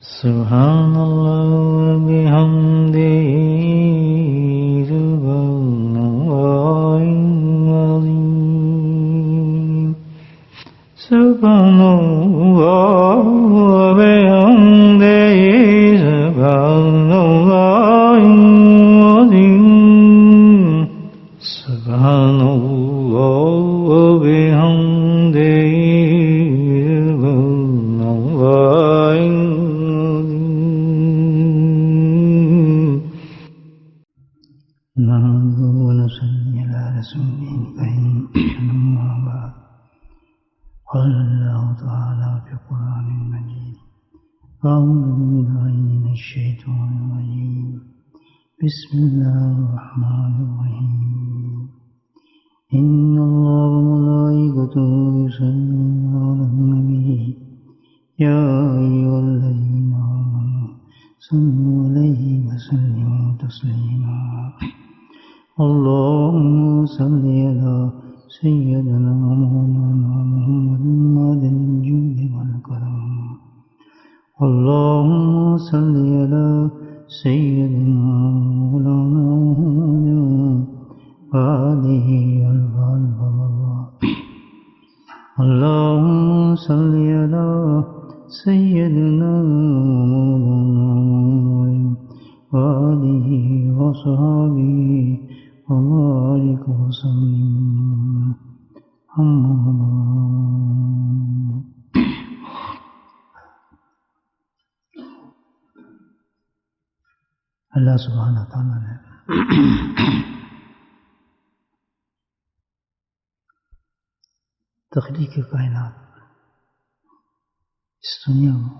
Subhanallah bihamdihi subhanallahil azim. Subhanallah bihamdihi subhanallahil azim. Subhanallah bihamdihi subhanallahil نحمده ونصلي على رسوله الكريم أما بعد قال الله تعالى في القرآن المجيد أعوذ بالله من الشيطان الرجيم بسم الله الرحمن الرحيم إن الله وملائكته يصلون على النبي يا أيها الذين آمنوا صلوا عليه وسلموا تسليما اللهم صل على سيدنا مولانا محمد معدن الجود والكرم اللهم صل على سيدنا مولانا محمد وآله وصحبه اللهم صل على سيدنا مولانا محمد وآله وصحبه وبارك وسلم اللہ سبحانہ تعالیٰ نے تخلیق کائنات اس دنیا میں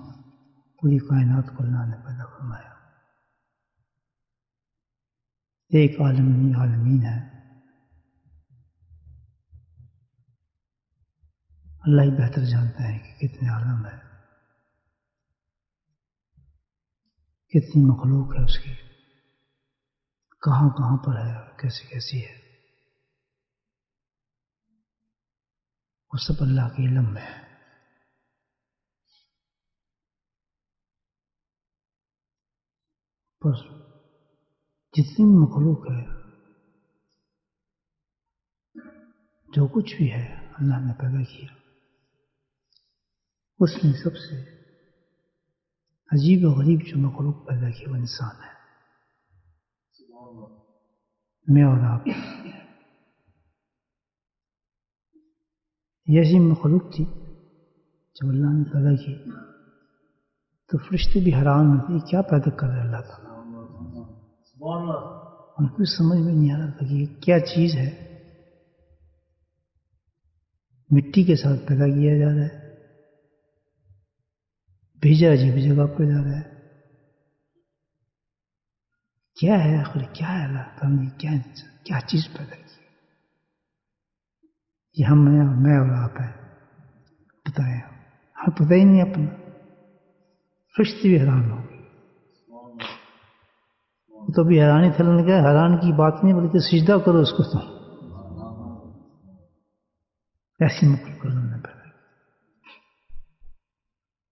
پوری کائنات کو اللہ نے پیدا فرمایا. ایک عالمین ہے. اللہ ہی بہتر جانتا ہے کہ کتنے عالم ہے، کتنی مخلوق ہے اس کی، کہاں کہاں پر ہے اور کیسی کیسی ہے. وہ سب اللہ کے علم میں ہے. پر جتنی مخلوق ہے، جو کچھ بھی ہے اللہ نے پیدا کیا، اس میں سب سے عجیب و غریب جو مخلوق پیدا کی وہ انسان ہے. میں اور آپ یہ ایسی مخلوق تھی جب اللہ نے پیدا کی تو فرشتے بھی حیران ہوتے کیا پیدا کر رہے اللہ تعالیٰ. ان کو سمجھ میں نہیں آ رہا تھا کہ یہ کیا چیز ہے. مٹی کے ساتھ پیدا کیا جا رہا ہے، بھیجا عجیب جگہ پہ جا رہا ہے. کیا ہے آخر، کیا ہے اللہ تعالیٰ نے کیا چیز پیدا کی. یہ میں اور آپ ہیں، بتائیں ہمیں پتہ ہی نہیں اپنا. فرشتے بھی حیران ہو گئے. تو بھی حیرانی تھا، نے کہا حیران کی بات نہیں بلکہ سجدہ کرو اس کو. تو ایسی مخلوق اللہ نے پیدا کی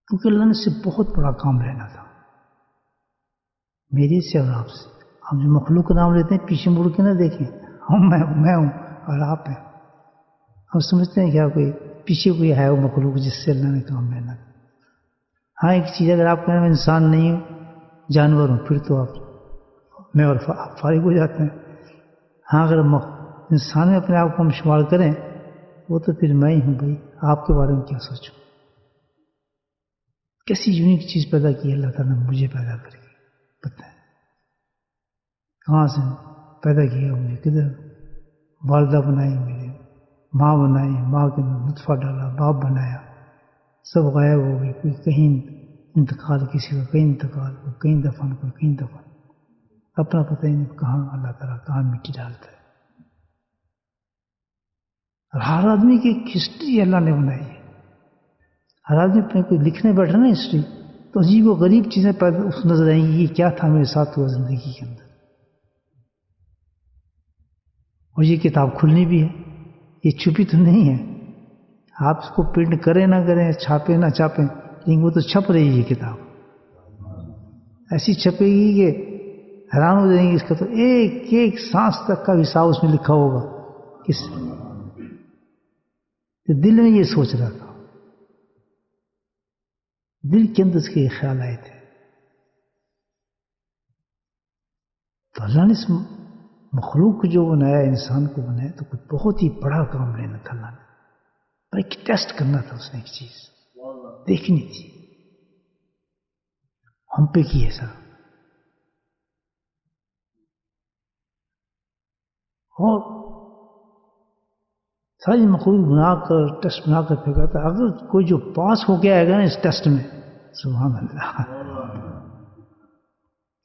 کیونکہ اللہ نے سے بہت بڑا کام لینا تھا میرے سے اور آپ سے. ہم جو مخلوق کا نام لیتے ہیں پیچھے مڑ کے نہ دیکھیں، میں ہوں اور آپ ہیں. ہم سمجھتے ہیں کیا کوئی پیچھے کوئی ہے وہ مخلوق جس سے اللہ نے کام لینا تھا. ہاں ایک چیز اگر آپ کہنے میں انسان نہیں ہوں، جانور ہوں، پھر تو آپ میں اور آپ فارغ ہو جاتے ہیں. ہاں اگر انسان میں اپنے آپ کو ہم شمار کریں وہ تو پھر میں ہی ہوں. بھائی آپ کے بارے میں کیا سوچوں. کیسی یونیک چیز پیدا کی اللہ تعالیٰ نے مجھے پیدا کری. پتہ ہے کہاں سے پیدا کیا مجھے، کدھر والدہ بنائی، میری ماں بنائی، ماں کے اندر نطفہ ڈالا، باپ بنایا، سب غائب ہو گئے. کوئی کہیں انتقال، کسی کا کہیں انتقال، کوئی کہیں دفن، کوئی کہیں دفن. اپنا پتہ ہی نہیں کہاں اللہ تعالیٰ کہاں مٹی ڈالتا ہے. اور ہر آدمی کی ایک ہسٹری اللہ نے بنائی ہے. ہر آدمی اپنے کوئی لکھنے بیٹھا نا ہسٹری تو عجیب و غریب چیزیں پیدا اس نظر آئیں گی. یہ کیا تھا میرے ساتھ ہوا زندگی کے اندر. اور یہ کتاب کھلنی بھی ہے، یہ چھپی تو نہیں ہے. آپ اس کو پرنٹ کریں نہ کریں، چھاپیں نہ چھاپیں، لیکن وہ تو چھپ رہی ہے کتاب. ایسی چھپے گی کہ حیران ہو جائیں گے. اس کا تو ایک ایک سانس تک کا حساب اس میں لکھا ہوگا. کس دل میں یہ سوچ رہا تھا, دل کے اندر اس کے یہ خیال آئے تھے. تو اللہ نے اس مخلوق کو جو بنایا, انسان کو بنایا, تو کچھ بہت ہی بڑا کام لینا تھا اللہ نے. پر ایک ٹیسٹ کرنا تھا اس نے, ایک چیز دیکھنی تھی ہم پہ کی ایسا. اور ساری مخلوق بنا کر ٹیسٹ بنا کر پھینکا تھا. اگر کوئی جو پاس ہو گیا ہے گا نا اس ٹیسٹ میں, سبحان اللہ,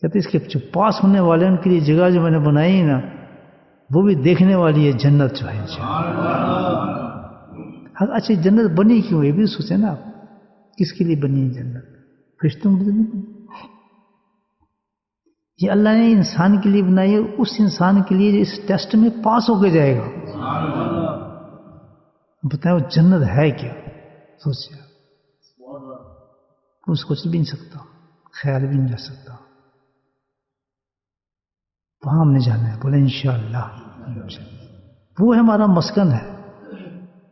کہتے اس کے جو پاس ہونے والے ان کے لیے جگہ جو میں نے بنائی نا, وہ بھی دیکھنے والی ہے جنت جو ہے. اچھا جنت بنی کیوں, یہ بھی سوچیں نا آپ, کس کے لیے بنی ہے جنت؟ فرشتوں کے لیے نہیں بنی, یہ اللہ نے انسان کے لیے بنائی ہے. اس انسان کے لیے جو اس ٹیسٹ میں پاس ہو کے جائے گا, بتائیں وہ جنت ہے کیا؟ سوچیں, اس کو بھی نہیں سکتا, خیال بھی نہیں جا سکتا. وہاں ہم نے جانا ہے. بولے انشاءاللہ وہ ہمارا مسکن ہے,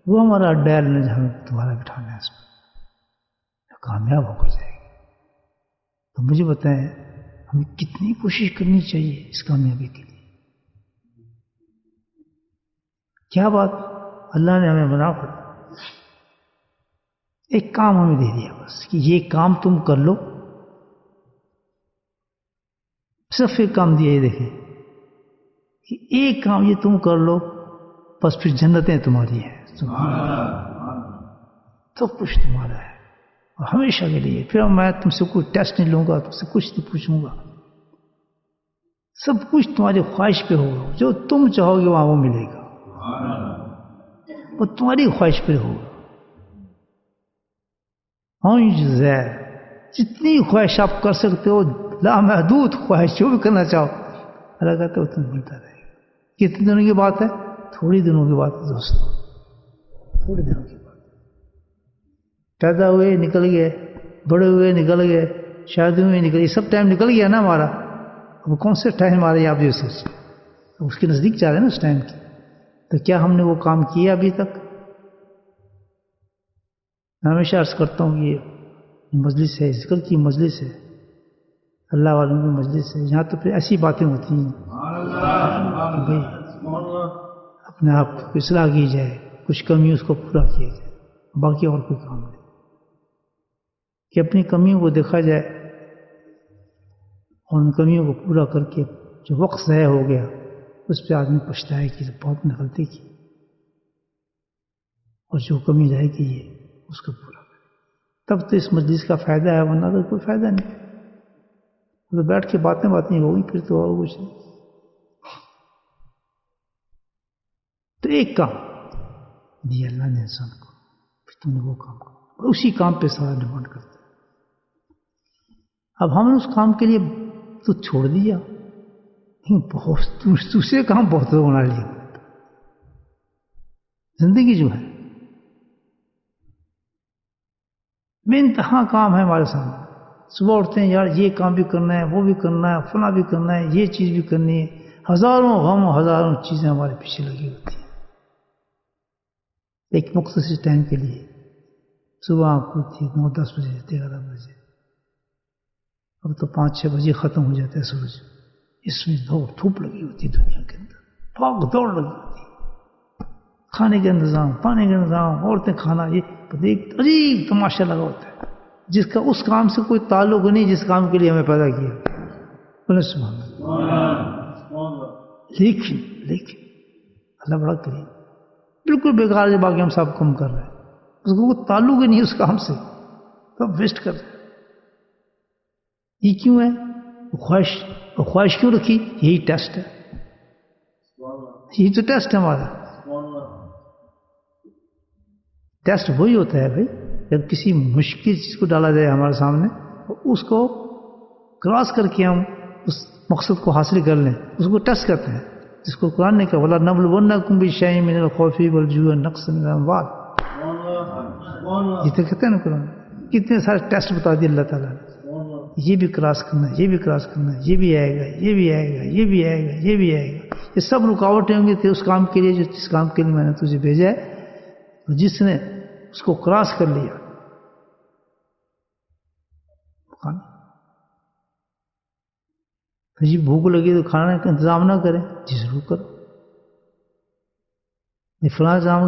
وہ ہمارا اڈا ہے نے ہمیں دوبارہ بٹھانا ہے. اس میں کامیاب ہو کر جائے گی. تو مجھے بتائیں ہمیں کتنی کوشش کرنی چاہیے اس کامیابی کے لیے؟ کیا بات اللہ نے ہمیں بنا کر ایک کام ہمیں دے دیا بس کہ یہ کام تم کر لو. صرف ایک کام دیا, یہ دیکھیں کہ ایک کام یہ تم کر لو, بس پھر جنتیں تمہاری ہیں. سب کچھ تمہارا ہے اور ہمیشہ کے لیے. پھر میں تم سے کوئی ٹیسٹ نہیں لوں گا, تم سے کچھ نہیں پوچھوں گا. سب کچھ تمہاری خواہش پہ ہوگا. جو تم چاہو گے وہاں وہ ملے گا, وہ تمہاری خواہش پہ ہوگا. جتنی خواہش آپ کر سکتے ہو, لامحدود خواہش جو بھی کرنا چاہو, اللہ کہتا ہے وہ تمہیں ملتا رہے گا. کتنے دنوں کی بات ہے؟ تھوڑی دنوں کی بات ہے دوستوں, تھوڑی دنوں کی بات. پیدا ہوئے نکل گئے, بڑے ہوئے نکل گئے, شادی میں نکل گئے, سب ٹائم نکل گیا نا ہمارا. اب کون سے ٹائم آ رہے ہیں آپ یہ سوچیں, اس کے نزدیک جا رہے ہیں نا اس ٹائم کی. تو کیا ہم نے وہ کام کیا ابھی تک؟ میں ہمیشہ عرض کرتا ہوں یہ مجلس ہے, ذکر کی مجلس ہے, اللہ والوں کی مجلس ہے. یہاں تو پھر ایسی باتیں ہوتی ہیں کہ بھائی اپنے آپ کو اصلاح کی جائے, کچھ کمی اس کو پورا کیا جائے, باقی اور کوئی کام نہیں. کہ اپنی کمیوں کو دیکھا جائے اور ان کمیوں کو پورا کر کے جو وقت ضائع ہو گیا اس پہ آدمی پچھتائے کہ بہت نے غلطی کی, اور جو کمی رہ گئی ہے اس کو پورا کرے. تب تو اس مجلس کا فائدہ ہے, ورنہ تو کوئی فائدہ نہیں. تو بیٹھ کے باتیں ہوگی پھر تو اور کچھ نہیں. تو ایک کام دیا اللہ نے انسان کو, پھر تم نے وہ کام کرو, اور اسی کام پہ سارا ڈیمانڈ کرتا ہے. اب ہم نے اس کام کے لیے تو چھوڑ دیا, بہت دوسرے کام بہت بنا لیا. زندگی جو ہے بے انتہا کام ہے ہمارے سامنے. صبح اٹھتے ہیں, یار یہ کام بھی کرنا ہے, وہ بھی کرنا ہے, فلاں بھی کرنا ہے, یہ چیز بھی کرنی ہے. ہزاروں غم, ہزاروں چیزیں ہمارے پیچھے لگی ہوتی ہیں ایک مختصر ٹائم کے لیے. صبح آپ اٹھتی 9-10 بجے, 11 بجے, اب تو 5-6 بجے ختم ہو جاتا ہے سورج. اس میں دوڑ دھوپ لگی ہوتی ہے دنیا کے اندر, بھاگ دوڑ لگی ہوتی ہے. کھانے کا انتظام, پانی کا انتظام, عورتیں کھانا, یہ ایک عجیب تماشا لگا ہوتا ہے جس کا اس کام سے کوئی تعلق نہیں جس کام کے لیے ہمیں پیدا کیا. سبحان اللہ. لیکن اللہ بڑا کریم, بالکل بیکار ہے. باقی ہم سب کم کر رہے ہیں, اس کو کوئی تعلق ہی نہیں اس کام سے, سب ویسٹ کر رہے ہیں. یہ کیوں ہے؟ خواہش کیوں رکھی؟ یہی ٹیسٹ ہے, یہی تو ٹیسٹ ہے ہمارا. ٹیسٹ وہی ہوتا ہے بھائی جب کسی مشکل چیز کو ڈالا جائے ہمارے سامنے, اس کو کراس کر کے ہم اس مقصد کو حاصل کر لیں, اس کو ٹیسٹ کرتے ہیں. جس کو قرآن نے کہا وَلَنَبْلُوَنَّكُمْ بِشَيْءٍ مِّنَ الْخَوْفِ وَالْجُوعِ وَنَقْصٍ مِّنَ الْأَمْوَالِ. یہ تو کہتے ہیں نا قرآن, کتنے سارے ٹیسٹ بتا دیے اللہ تعالیٰ نے. یہ بھی کراس کرنا ہے، یہ بھی کراس کرنا ہے، یہ بھی آئے گا، یہ بھی آئے گا، یہ بھی آئے گا، یہ بھی آئے گا. یہ سب رکاوٹیں ہوں گی اس کام کے لیے جس کام کے لیے میں نے تجھے بھیجا ہے. جس نے اس کو کراس کر لیا جی بھوک لگی تو کھانے کا انتظام نہ کریں، جی ضرور کرو. فلاں کام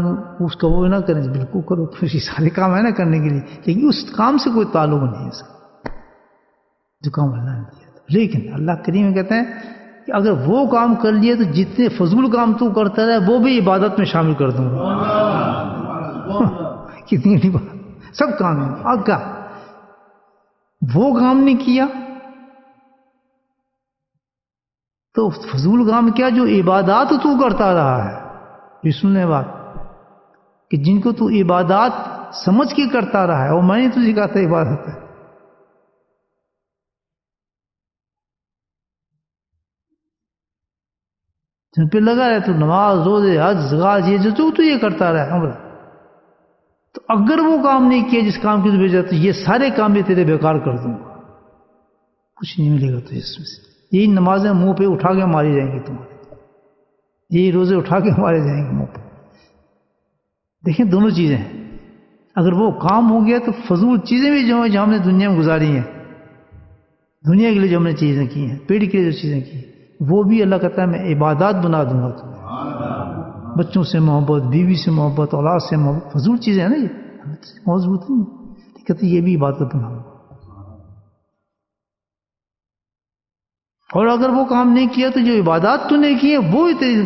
اس کا وہ نہ کریں، بالکل کرو. یہ سارے کام ہے نا کرنے کے لیے، لیکن اس کام سے کوئی تعلق نہیں ہے اس کا جو کام اللہ نے دیا. لیکن اللہ کریم کہتے ہیں کہ اگر وہ کام کر لیے تو جتنے فضول کام تو کرتا رہے وہ بھی عبادت میں شامل کر دوں گا. کتنی بڑی بات، سب کام ہے. اب کیا وہ کام نہیں کیا تو فضول کام کیا جو عبادات تو کرتا رہا ہے. یہ سننے بات کہ جن کو تو عبادات سمجھ کے کرتا رہا ہے وہ میں نے تجھے کہا تھا عبادت ہے. جن پہ لگا رہے تو نماز روزے حج زکات یہ جو تو یہ کرتا رہا ہے. تو اگر وہ کام نہیں کیا جس کام کی تو بھیجا تو یہ سارے کام بھی تیرے بیکار کر دوں گا، کچھ نہیں ملے گا تجھے اس میں سے. یہی نمازیں منہ پہ اٹھا کے ماری جائیں گی تمہارے، یہی روزے اٹھا کے مارے جائیں گے منہ پہ. دیکھیں دونوں چیزیں ہیں. اگر وہ کام ہو گیا تو فضول چیزیں بھی جو ہیں جو ہم نے دنیا میں گزاری ہیں، دنیا کے لیے جو ہم نے چیزیں کی ہیں، پیڑ کے لیے جو چیزیں کی ہیں، وہ بھی اللہ کہتا ہے میں عبادات بنا دوں گا تمہیں. بچوں سے محبت، بیوی سے محبت، اولاد سے محبت، فضول چیزیں ہیں نا یہ مضبوط نہیں. کہتے یہ بھی عبادت بنا دوں گا. اور اگر وہ کام نہیں کیا تو جو عبادات تو نے کی ہے وہ ہی تیرے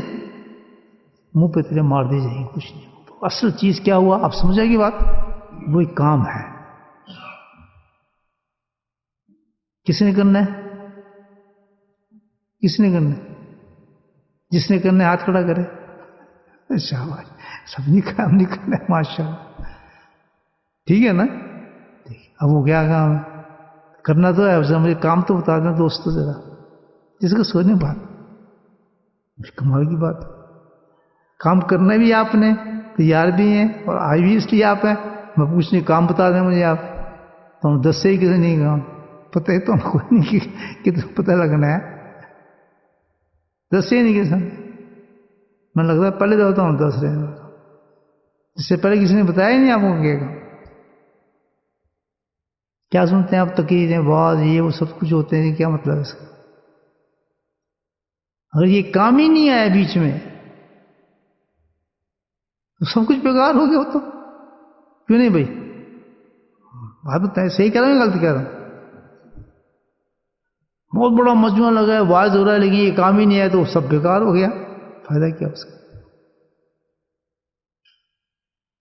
منہ پہ تیرے مار دی جائیں گے، کچھ نہیں. تو اصل چیز کیا ہوا آپ سمجھ آئے گی بات، وہی کام ہے. کس نے کرنا ہے؟ کس نے کرنا ہے؟ جس نے کرنا ہے ہاتھ کھڑا کرے. شاباش، سب نے کام نہیں کرنا ہے ماشاء اللہ. ٹھیک ہے نا. اب وہ کیا کام ہے کرنا تو ہے. مجھے کام تو بتا دیں دوستوں ذرا، جس کو سونے بات کمال کی بات. کام کرنا بھی آپ نے، تیار بھی ہیں اور آئی بھی اس لیے آپ ہیں. میں پوچھنے کام بتا دیں مجھے آپ، تو 10 سے ہی کسی نہیں کام پتہ ہے تو کوئی نہیں کہ پتہ لگنا ہے. 10 سے ہی نہیں کسی میں لگتا ہے پہلے تو ہوتا ہوں 10 رہے. اس سے پہلے کسی نے بتایا ہی نہیں آپ کو کیا سنتے ہیں آپ تقریریں بعض یہ وہ سب کچھ ہوتے ہیں. کیا مطلب ہے اس کا؟ اگر یہ کام ہی نہیں آیا بیچ میں تو سب کچھ بیکار ہو گیا. تو کیوں نہیں بھائی بات بتائیں، صحیح کہہ رہا ہوں غلط کہہ رہا ہوں؟ بہت بڑا مجموعہ لگا ہے، واعظ ہو رہا ہے، لیکن یہ کام ہی نہیں آیا تو سب بیکار ہو گیا. فائدہ کیا اس کا؟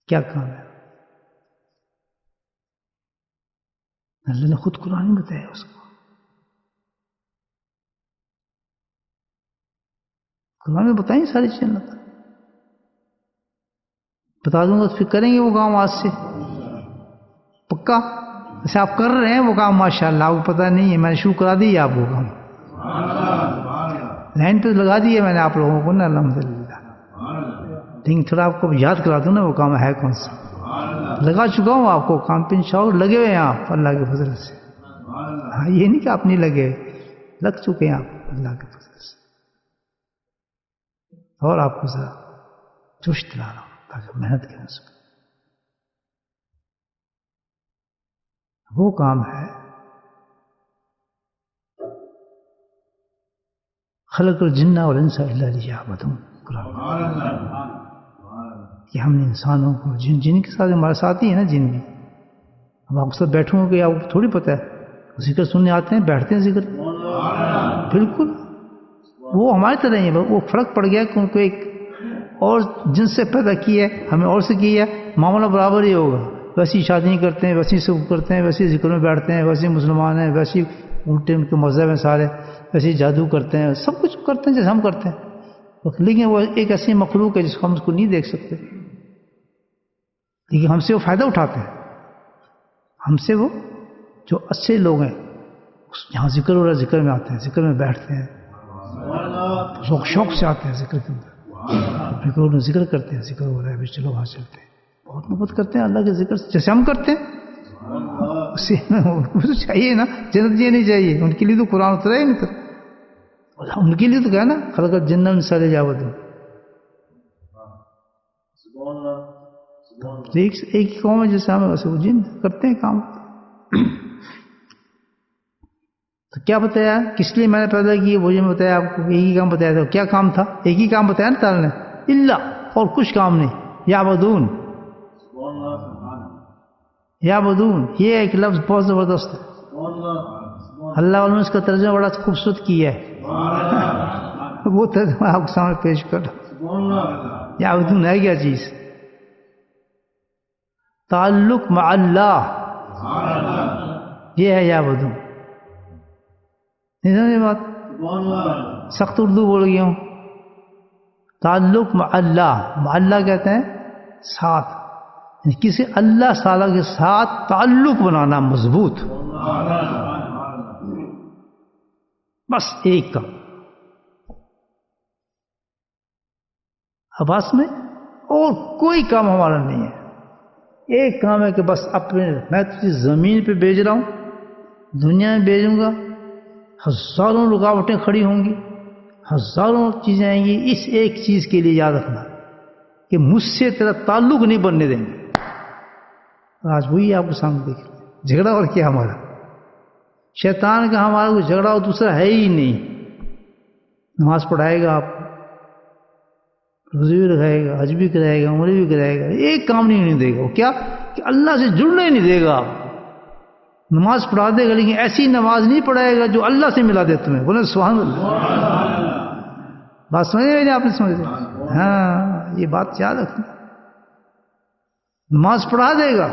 کیا کام ہے؟ اللہ نے خود قرآن میں بتایا اس کو. قرآن میں بتائیں ساری چیزیں بتا دوں گا. پھر کریں گے وہ کام آج سے پکا. ایسے آپ کر رہے ہیں وہ کام ماشاء اللہ، آپ کو پتہ نہیں ہے. میں نے شروع کرا دی ہے آپ کو کام، لائن پہ لگا دی ہے میں نے آپ لوگوں کو نا الحمدللہ. لیکن تھوڑا آپ کو یاد کرا دوں نا وہ کام ہے کون سا. لگا چکا ہوں آپ کو کام پہ انشاءاللہ. لگے ہوئے ہیں آپ اللہ کے فضل سے. ہاں یہ نہیں کہ آپ نہیں لگے، لگ چکے ہیں آپ اللہ کے فضل سے. اور آپ کو ذرا جوش دلا رہا ہوں تاکہ محنت کریں. اس وہ کام ہے خلق الجن والانس الا لیعبدون. کہ ہم نے انسانوں کو جن کے ساتھ ہمارے ساتھ ہی ہے نا جن بھی. اب آپ سب بیٹھوں گے کہ آپ کو تھوڑی پتہ ہے ذکر سننے آتے ہیں بیٹھتے ہیں ذکر. بالکل وہ ہماری طرح ہی ہے. وہ فرق پڑ گیا کہ ان کو ایک اور جن سے پیدا کیا ہے، ہمیں اور سے کیا ہے، معاملہ برابر ہی ہوگا. ویسی شادیاں کرتے ہیں، ویسی سب کرتے ہیں، ویسی ذکر میں بیٹھتے ہیں، ویسی مسلمان ہیں، ویسی الٹے ان کے مذہب ہیں سارے، ویسی جادو کرتے ہیں، سب کچھ کرتے ہیں جیسے ہم کرتے ہیں. لیکن وہ ایک ایسی مخلوق ہے جس کو ہم اس کو نہیں دیکھ سکتے، لیکن ہم سے وہ فائدہ اٹھاتے ہیں. ہم سے وہ جو اچھے لوگ ہیں جہاں ذکر ہو رہا ہے ذکر میں آتے ہیں، ذکر میں بیٹھتے ہیں، شوق سے آتے ہیں ذکر کے اندر. ذکر کرتے ہیں، ذکر ہو رہا ہے چلو وہاں چلتے ہیں. بہت محبت کرتے ہیں اللہ کے ذکر سے جیسے ہم کرتے ہیں. کو چاہیے نا جنت یہ نہیں چاہیے، ان کے لیے تو قرآن اترا ہی نہیں اترا، ان کے لیے تو کہا نا خلقت جن انس یعبدون. ایک ہی قوم ہے جیسے ہمیں ویسے وہ جن کرتے ہیں کام. تو کیا بتایا کس لیے میں نے پیدا کی، وہ جو میں بتایا آپ کو ایک ہی کام بتایا تھا. کیا کام تھا؟ ایک ہی کام بتایا نا تعالیٰ نے، اللہ، اور کچھ کام نہیں. یعبدون، یعبدون یہ ایک لفظ بہت زبردست ہے. اللہ والوں نے اس کا ترجمہ بڑا خوبصورت کیا ہے. وہ ترجمہ آپ کے سامنے پیش کر رہا. یعبدون ہے کیا چیز؟ تعلق مع اللہ، یہ ہے یعبدون. نہیں سمجھے بات؟ سخت اردو بول گیا ہوں. تعلق مع اللہ، مع اللہ کہتے ہیں ساتھ، کسی اللہ تعالیٰ کے ساتھ تعلق بنانا مضبوط، بس ایک کا. آواز میں اور کوئی کام ہمارا نہیں ہے. ایک کام ہے کہ بس اپنے، میں تجھے زمین پہ بھیج رہا ہوں، دنیا میں بھیجوں گا، ہزاروں رکاوٹیں کھڑی ہوں گی، ہزاروں چیزیں آئیں گی، اس ایک چیز کے لیے یاد رکھنا کہ مجھ سے تیرا تعلق نہیں بننے دیں گے. آج وہی آپ کو سامنے دیکھ رہے ہیں. جھگڑا اور کیا ہمارا؟ شیطان کا ہمارا کوئی جھگڑا اور دوسرا ہے ہی نہیں. نماز پڑھائے گا، آپ روزے بھی رکھائے گا، حج بھی کرائے گا، عمرے بھی کرائے گا، ایک کام نہیں دے گا. وہ کیا کہ اللہ سے جڑنے ہی نہیں دے گا. آپ نماز پڑھا دے گا لیکن ایسی نماز نہیں پڑھائے گا جو اللہ سے ملا دے تمہیں. بولے سبحان اللہ. بات سمجھے میں نے؟ آپ نے سمجھ لیا؟ ہاں، یہ بات یاد رکھنا. نماز پڑھا دے گا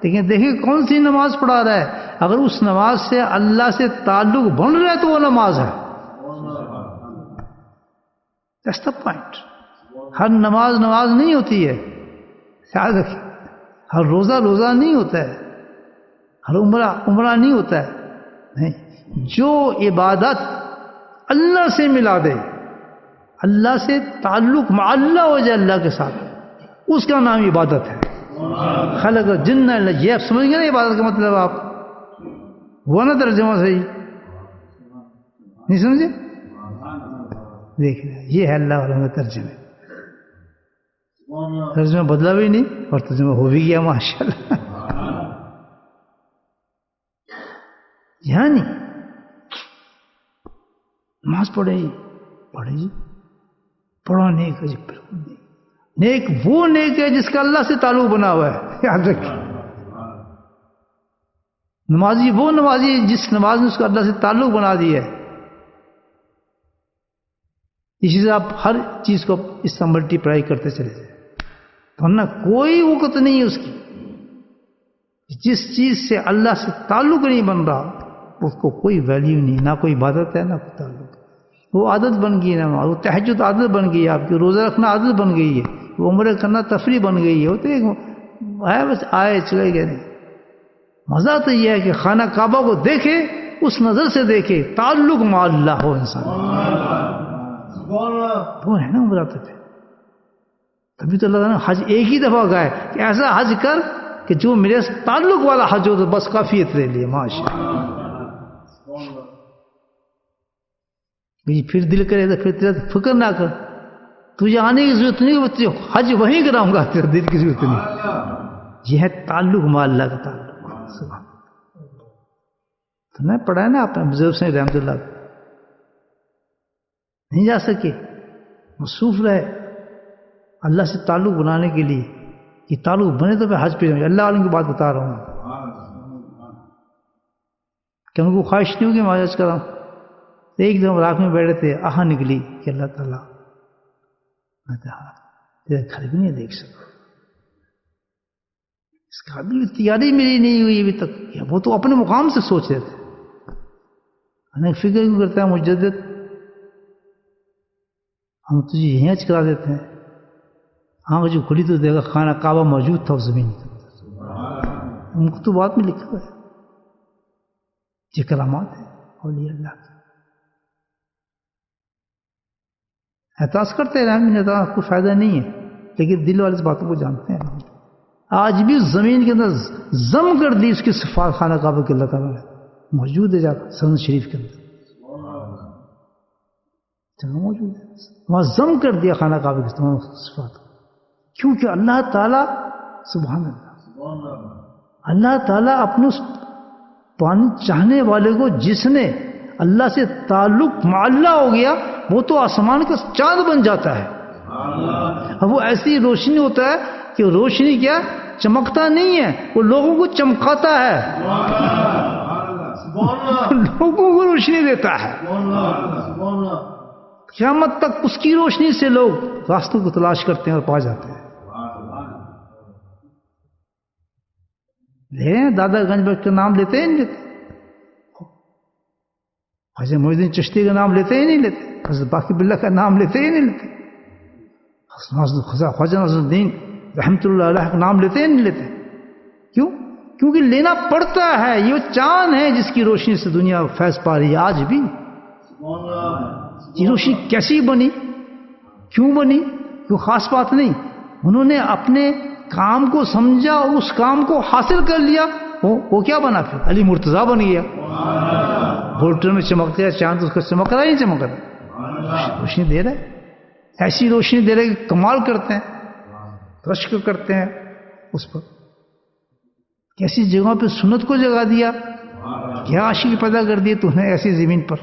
لیکن دیکھیں کون سی نماز پڑھا رہا ہے. اگر اس نماز سے اللہ سے تعلق بن رہا ہے تو وہ نماز ہے. That's the point. ہر نماز نماز نہیں ہوتی ہے، یاد رکھیں. ہر روزہ روزہ نہیں ہوتا ہے، ہر عمرہ عمرہ نہیں ہوتا ہے. نہیں، جو عبادت اللہ سے ملا دے، اللہ سے تعلق مع اللہ ہو جائے اللہ کے ساتھ، اس کا نام عبادت ہے. خلق جن، یہ آپ سمجھ گئے نا عبادت کا مطلب؟ آپ وہ نا ترجمہ صحیح نہیں سمجھے؟ دیکھ رہے یہ ہے اللہ والوں کا ترجمہ. ترجمہ بدلا بھی نہیں اور ترجمہ ہو بھی گیا ماشاءاللہ. یعنی نماز پڑھے جی، پڑھو نیک ہے جی، بالکل نہیں. نیک وہ نیک ہے جس کا اللہ سے تعلق بنا ہوا ہے، یاد رکھیں. نمازی وہ نمازی ہے جس نماز نے اس کا اللہ سے تعلق بنا دیا ہے. اسی سے آپ ہر چیز کو اس طرح ملٹی پلائی کرتے چلے جائیں، ورنہ کوئی وقت نہیں ہے اس کی. جس چیز سے اللہ سے تعلق نہیں بن رہا اس کو کوئی ویلیو نہیں، نہ کوئی عبادت ہے نہ کوئی تعلق. وہ عادت بن گئی نا، وہ تہجد عادت بن گئی ہے آپ کی، روزہ رکھنا عادت بن گئی ہے، وہ عمرہ کرنا تفریح بن گئی ہے. وہ تو ہے بس آئے چلے گئے. نہیں، مزہ تو یہ ہے کہ خانہ کعبہ کو دیکھے، اس نظر سے دیکھے، تعلق مع اللہ ہو انسان. وہ ہے نا عمرہ پہ. تبھی تو اللہ تعالیٰ نے حج ایک ہی دفعہ کہا ہے کہ ایسا حج کر کہ جو میرے تعلق والا حج ہو تو بس کافی ہے تیرے لیے. ماشاءاللہ. پھر دل کرے تو پھر تیرا فکر نہ کر، تجھے آنے کی ضرورت نہیں، حج وہیں کراؤں گا، تیرا دل کی ضرورت نہیں. یہ ہے تعلق مع اللہ کا تعلق. تو میں پڑھا ہے نا آپ نے بزرگ سے رحمت اللہ نہیں جا سکے، مصروف رہے اللہ سے تعلق بنانے کے لیے. یہ تعلق بنے تو میں حج پہ جاؤں. اللہ عالم کی بات بتا رہا ہوں کہ ان کو خواہش نہیں ہوگی میں حج کراؤں. ایک دم رات میں بیٹھے تھے، آہا نکلی کہ اللہ تعالیٰ میں کہا تیرے گھر بھی نہیں دیکھ سکا، اس کا بھی تیاری میری نہیں ہوئی ابھی تک. وہ تو اپنے مقام سے سوچ رہے تھے. فکر کیوں کرتا ہے مجدد، ہم تجھے یہیں حج کرا دیتے ہیں. آنکھ جو کھلی تو دیکھا خانہ کعبہ موجود تھا اس زمین کے اندر. مکتوبات میں لکھا ہوا ہے. یہ کرامات ہے اولیاء اللہ کی. احساس کرتے ہیں کوئی فائدہ نہیں ہے، لیکن دل والے اس باتوں کو جانتے ہیں. آج بھی زمین کے اندر ضم کر دی اس کی صفات خانہ کعبہ کے اللہ تعالیٰ نے موجود ہے، جا کر سند شریف کے اندر جگہ موجود ہے، وہاں ضم کر دیا خانہ کعبہ کی تمام صفات، کیونکہ اللہ تعالیٰ سبحان اللہ تعالیٰ اپنے اس پانی چاہنے والے کو، جس نے اللہ سے تعلق معلّہ ہو گیا، وہ تو آسمان کا چاند بن جاتا ہے. اب وہ ایسی روشنی ہوتا ہے کہ روشنی کیا چمکتا نہیں ہے، وہ لوگوں کو چمکاتا ہے، لوگوں کو روشنی دیتا ہے. قیامت تک اس کی روشنی سے لوگ راستوں کو تلاش کرتے ہیں اور پا جاتے ہیں. دادا گنج بخش کا نام لیتے ہیں نہیں لیتے، خواجہ معین الدین چشتی کا نام لیتے ہی نہیں لیتے، حضرت باقی باللہ کا نام لیتے ہی نہیں لیتے، خواجہ ناصر الدین رحمۃ اللہ علیہ کا نام لیتے ہی نہیں لیتے. کیوں؟ کیونکہ لینا پڑتا ہے. یہ چاند ہے جس کی روشنی سے دنیا فیض پا رہی ہے آج بھی. یہ روشنی کیسی بنی، کیوں بنی، کوئی خاص بات نہیں. انہوں نے اپنے کام کو سمجھا، اس کام کو حاصل کر لیا، وہ کیا بنا پھر علی مرتضیٰ بن گیا. بولٹر میں چمک گیا چاند، اس کا چمک رہا ہی نہیں چمک رہا، روشنی دے رہا ہے. ایسی روشنی دے رہے کہ کمال کرتے ہیں، رشک کرتے ہیں اس پر. کیسی جگہوں پہ سنت کو جگا دیا، کیا عاشقی پیدا کر دی تو نے ایسی زمین پر.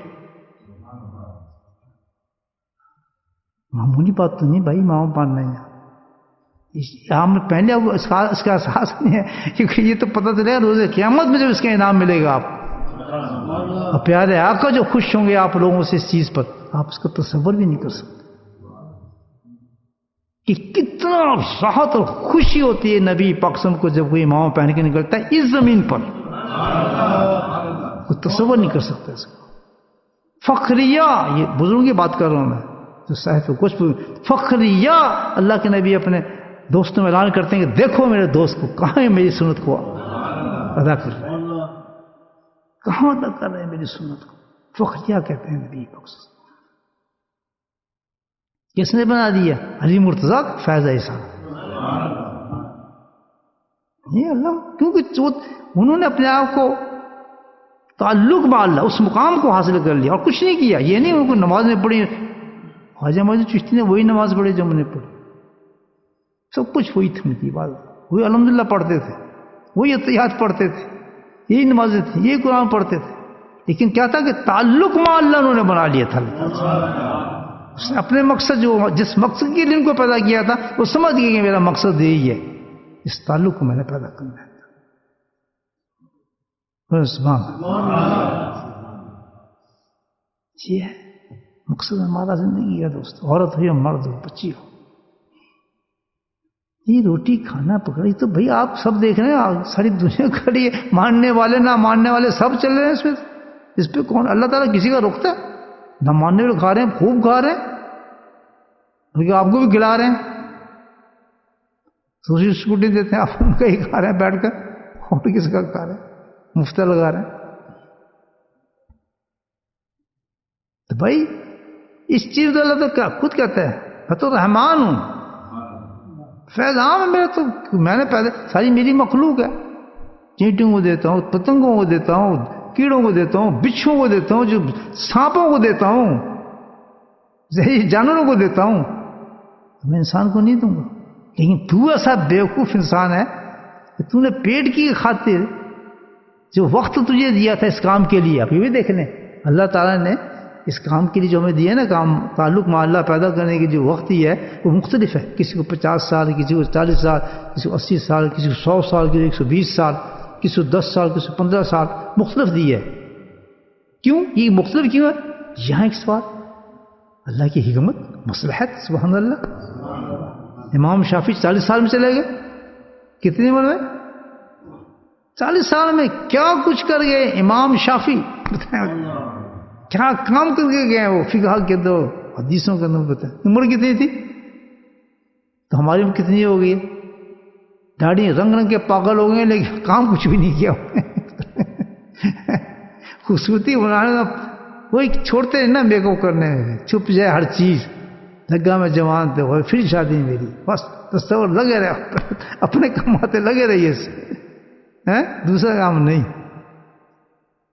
معمولی بات تو نہیں بھائی، ماں پاننا ہے. ہم پہلے اس کا احساس نہیں ہے، کیونکہ یہ تو پتہ چلے گا روز قیامت میں جب اس کا انعام ملے گا. آپ اور پیارے آقا جو خوش ہوں گے آپ لوگوں سے اس چیز پر، آپ اس کا تصور بھی نہیں کر سکتے کہ کتنا راحت اور خوشی ہوتی ہے نبی پاک صلی اللہ علیہ وسلم کو جب وہ امام پہن کے نکلتا ہے اس زمین پر. کوئی تصور نہیں کر سکتا اس کو. فخریہ، یہ بزرگوں کی بات کر رہا ہوں میں، جو صاحب کچھ فخریہ اللہ کے نبی اپنے دوستوں میں اعلان کرتے ہیں کہ دیکھو میرے دوست کو، کہاں ہے میری سنت کو ادا کر رہے ہیں، کہاں ادا کر رہے ہیں میری سنت کو. فخریہ کہتے ہیں نبی پاک صلی اللہ علیہ وسلم. کس نے بنا دیا؟ علی مرتضیٰ فیض احسان. یہ اللہ، کیونکہ انہوں نے اپنے آپ کو تعلق با اللہ، اس مقام کو حاصل کر لیا اور کچھ نہیں کیا. یہ نہیں ان کو نماز میں پڑھی، خواجہ معین الدین چشتی نے وہی نماز پڑھی جو ہم نے پڑھی، سب کچھ وہی تھی ان کی عبادت. وہی الحمدللہ پڑھتے تھے، وہی اتحیات پڑھتے تھے، یہی نمازیں تھیں، یہی قرآن پڑھتے تھے. لیکن کیا تھا کہ تعلق مع اللہ انہوں نے بنا لیا تھا. اس نے اپنے مقصد، جو جس مقصد کے لیے ان کو پیدا کیا تھا، وہ سمجھ گئے کہ میرا مقصد یہی ہے، اس تعلق کو میں نے پیدا کرنا ہے. یہ ہے مقصد ہمارا زندگی کا دوست، عورت ہو یا مرد ہو، بچی ہو. یہ روٹی کھانا پکڑی تو بھائی آپ سب دیکھ رہے ہیں، ساری دنیا کھڑی ہے، ماننے والے نہ ماننے والے سب چل رہے ہیں اس پہ کون اللہ تعالیٰ کسی کا روکتا ہے؟ نہ ماننے والے کھا رہے ہیں، خوب کھا رہے ہیں، بلکہ آپ کو بھی کھلا رہے ہیں. دوسری اسکوٹی دیتے ہیں، آپ ان کا ہی کھا رہے ہیں بیٹھ کر، اور کس کا کھا رہے ہیں، مفت لگا رہے ہیں. تو بھائی اس چیز اللہ تو کیا خود کہتا ہے، میں تو رحمان ہوں، فیض عام ہے میرا، تو میں نے پیدا، ساری میری مخلوق ہے. چینٹیوں کو دیتا ہوں، پتنگوں کو دیتا ہوں، کیڑوں کو دیتا ہوں، بچھوں کو دیتا ہوں، جو سانپوں کو دیتا ہوں، زہریلے جانوروں کو دیتا ہوں. میں انسان کو نہیں دوں گا. لیکن تو ایسا بیوقوف انسان ہے کہ تو نے پیٹ کی خاطر جو وقت تجھے دیا تھا اس کام کے لیے، ابھی بھی دیکھ لیں اللہ تعالیٰ نے اس کام کے لیے جو ہمیں دیا نا کام، تعلق مع اللہ پیدا کرنے کی جو وقت ہی ہے وہ مختلف ہے. کسی کو 50 سال، کسی کو 40 سال، کسی کو 80 سال، کسی کو 100 سال، کسی کو 120 سال، کسی کو 10 سال، کسی کو 15 سال، مختلف دی ہے. کیوں یہ مختلف کیوں ہے؟ یہاں ایک سوال، اللہ کی حکمت، مصلحت. سبحان اللہ. امام شافعی 40 سال میں چلے گئے، کتنی عمر میں؟ 40 سال میں کیا کچھ کر گئے امام شافعی، کیا کام کر کے گئے وہ فقہ کے اندر، حدیثوں کے اندر. بتائیں عمر کتنی تھی تو ہماری عمر کتنی ہو گئی؟ داڑھی رنگ رنگ کے پاگل ہو گئے، لیکن کام کچھ بھی نہیں کیا. خوبصورتی بنانے کا وہی چھوڑتے ہیں نا، میک اپ کرنے میں چھپ جائے ہر چیز. لگا میں جوان تھے ہوئے پھر شادی میری، بس تصور لگے رہے اپنے کماتے لگے رہیے دوسرا کام نہیں.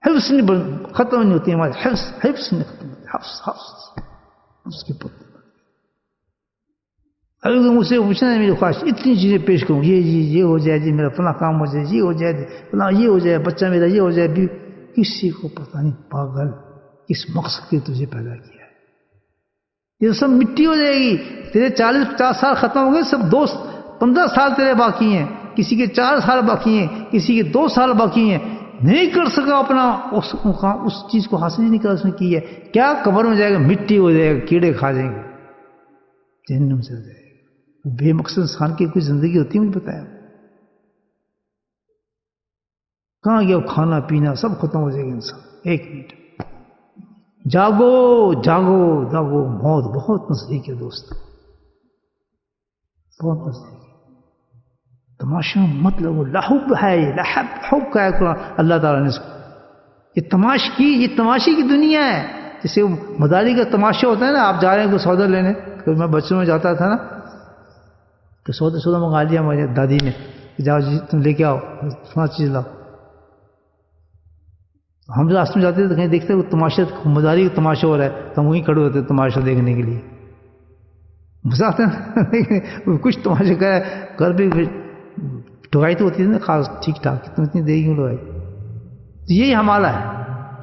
حفظ نہیں ختم نہیں ہوتی ہماری، حفظ نہیں ختم ہوتی، حفظ کے پتہ. ابھی مجھ سے پوچھنا ہے میری خواہش اتنی چیزیں پیش کروں، یہ ہو جائے جی، میرا فلاں کام ہو جائے، یہ ہو جائے فلاں، یہ ہو جائے بچہ میرا، یہ ہو جائے بھی. کسی کو پتہ نہیں پاگل کس مقصد کے تجھے پیدا کیا ہے. یہ سب مٹی ہو جائے گی. تیرے 40-50 سال ختم ہو گئے، سب دوست 15 سال تیرے باقی ہیں، کسی کے 4 سال باقی ہیں، کسی کے 2 سال باقی ہیں. نہیں کر سکا اپنا اس چیز کو حاصل ہی نہیں کر اس نے کی ہے. کیا قبر میں جائے گا، مٹی ہو جائے گا، کیڑے کھا جائیں گے، جہنم سے ہو جائے گا. بے مقصد انسان کی کوئی زندگی ہوتی ہے؟ مجھے بتایا کہاں گیا کھانا پینا سب ختم ہو جائے گا انسان. 1 منٹ جاگو جاگو جاگو، موت بہت نزدیک ہے دوست، بہت نزدیک ہے. تماشا مت لگو، لحب ہے یہ، لحب حب کا ہے قرآن اللہ تعالیٰ نے اس کو. یہ تماشی کی دنیا ہے. جیسے مداری کا تماشا ہوتا ہے نا، آپ جا رہے ہیں کوئی سودا لینے، کبھی میں بچوں میں جاتا تھا نا تو سودا منگا لیا مجھے دادی نے کہ جاؤ جی تم لے کے آؤ فلاں چیز لاؤ. ہم راستے میں جاتے تھے تو کہیں دیکھتے وہ تماشا، مداری کا تماشا ہو رہا ہے تو ہم وہیں کھڑے ہوتے تماشا دیکھنے کے لیے. مزہ آتا ہے کچھ تماشا کا گھر بھی ٹھگائی تو ہوتی ہے نا خاص ٹھیک ٹھاک، تم اتنی دیر کیوں لگائی. تو یہی حوالہ ہے،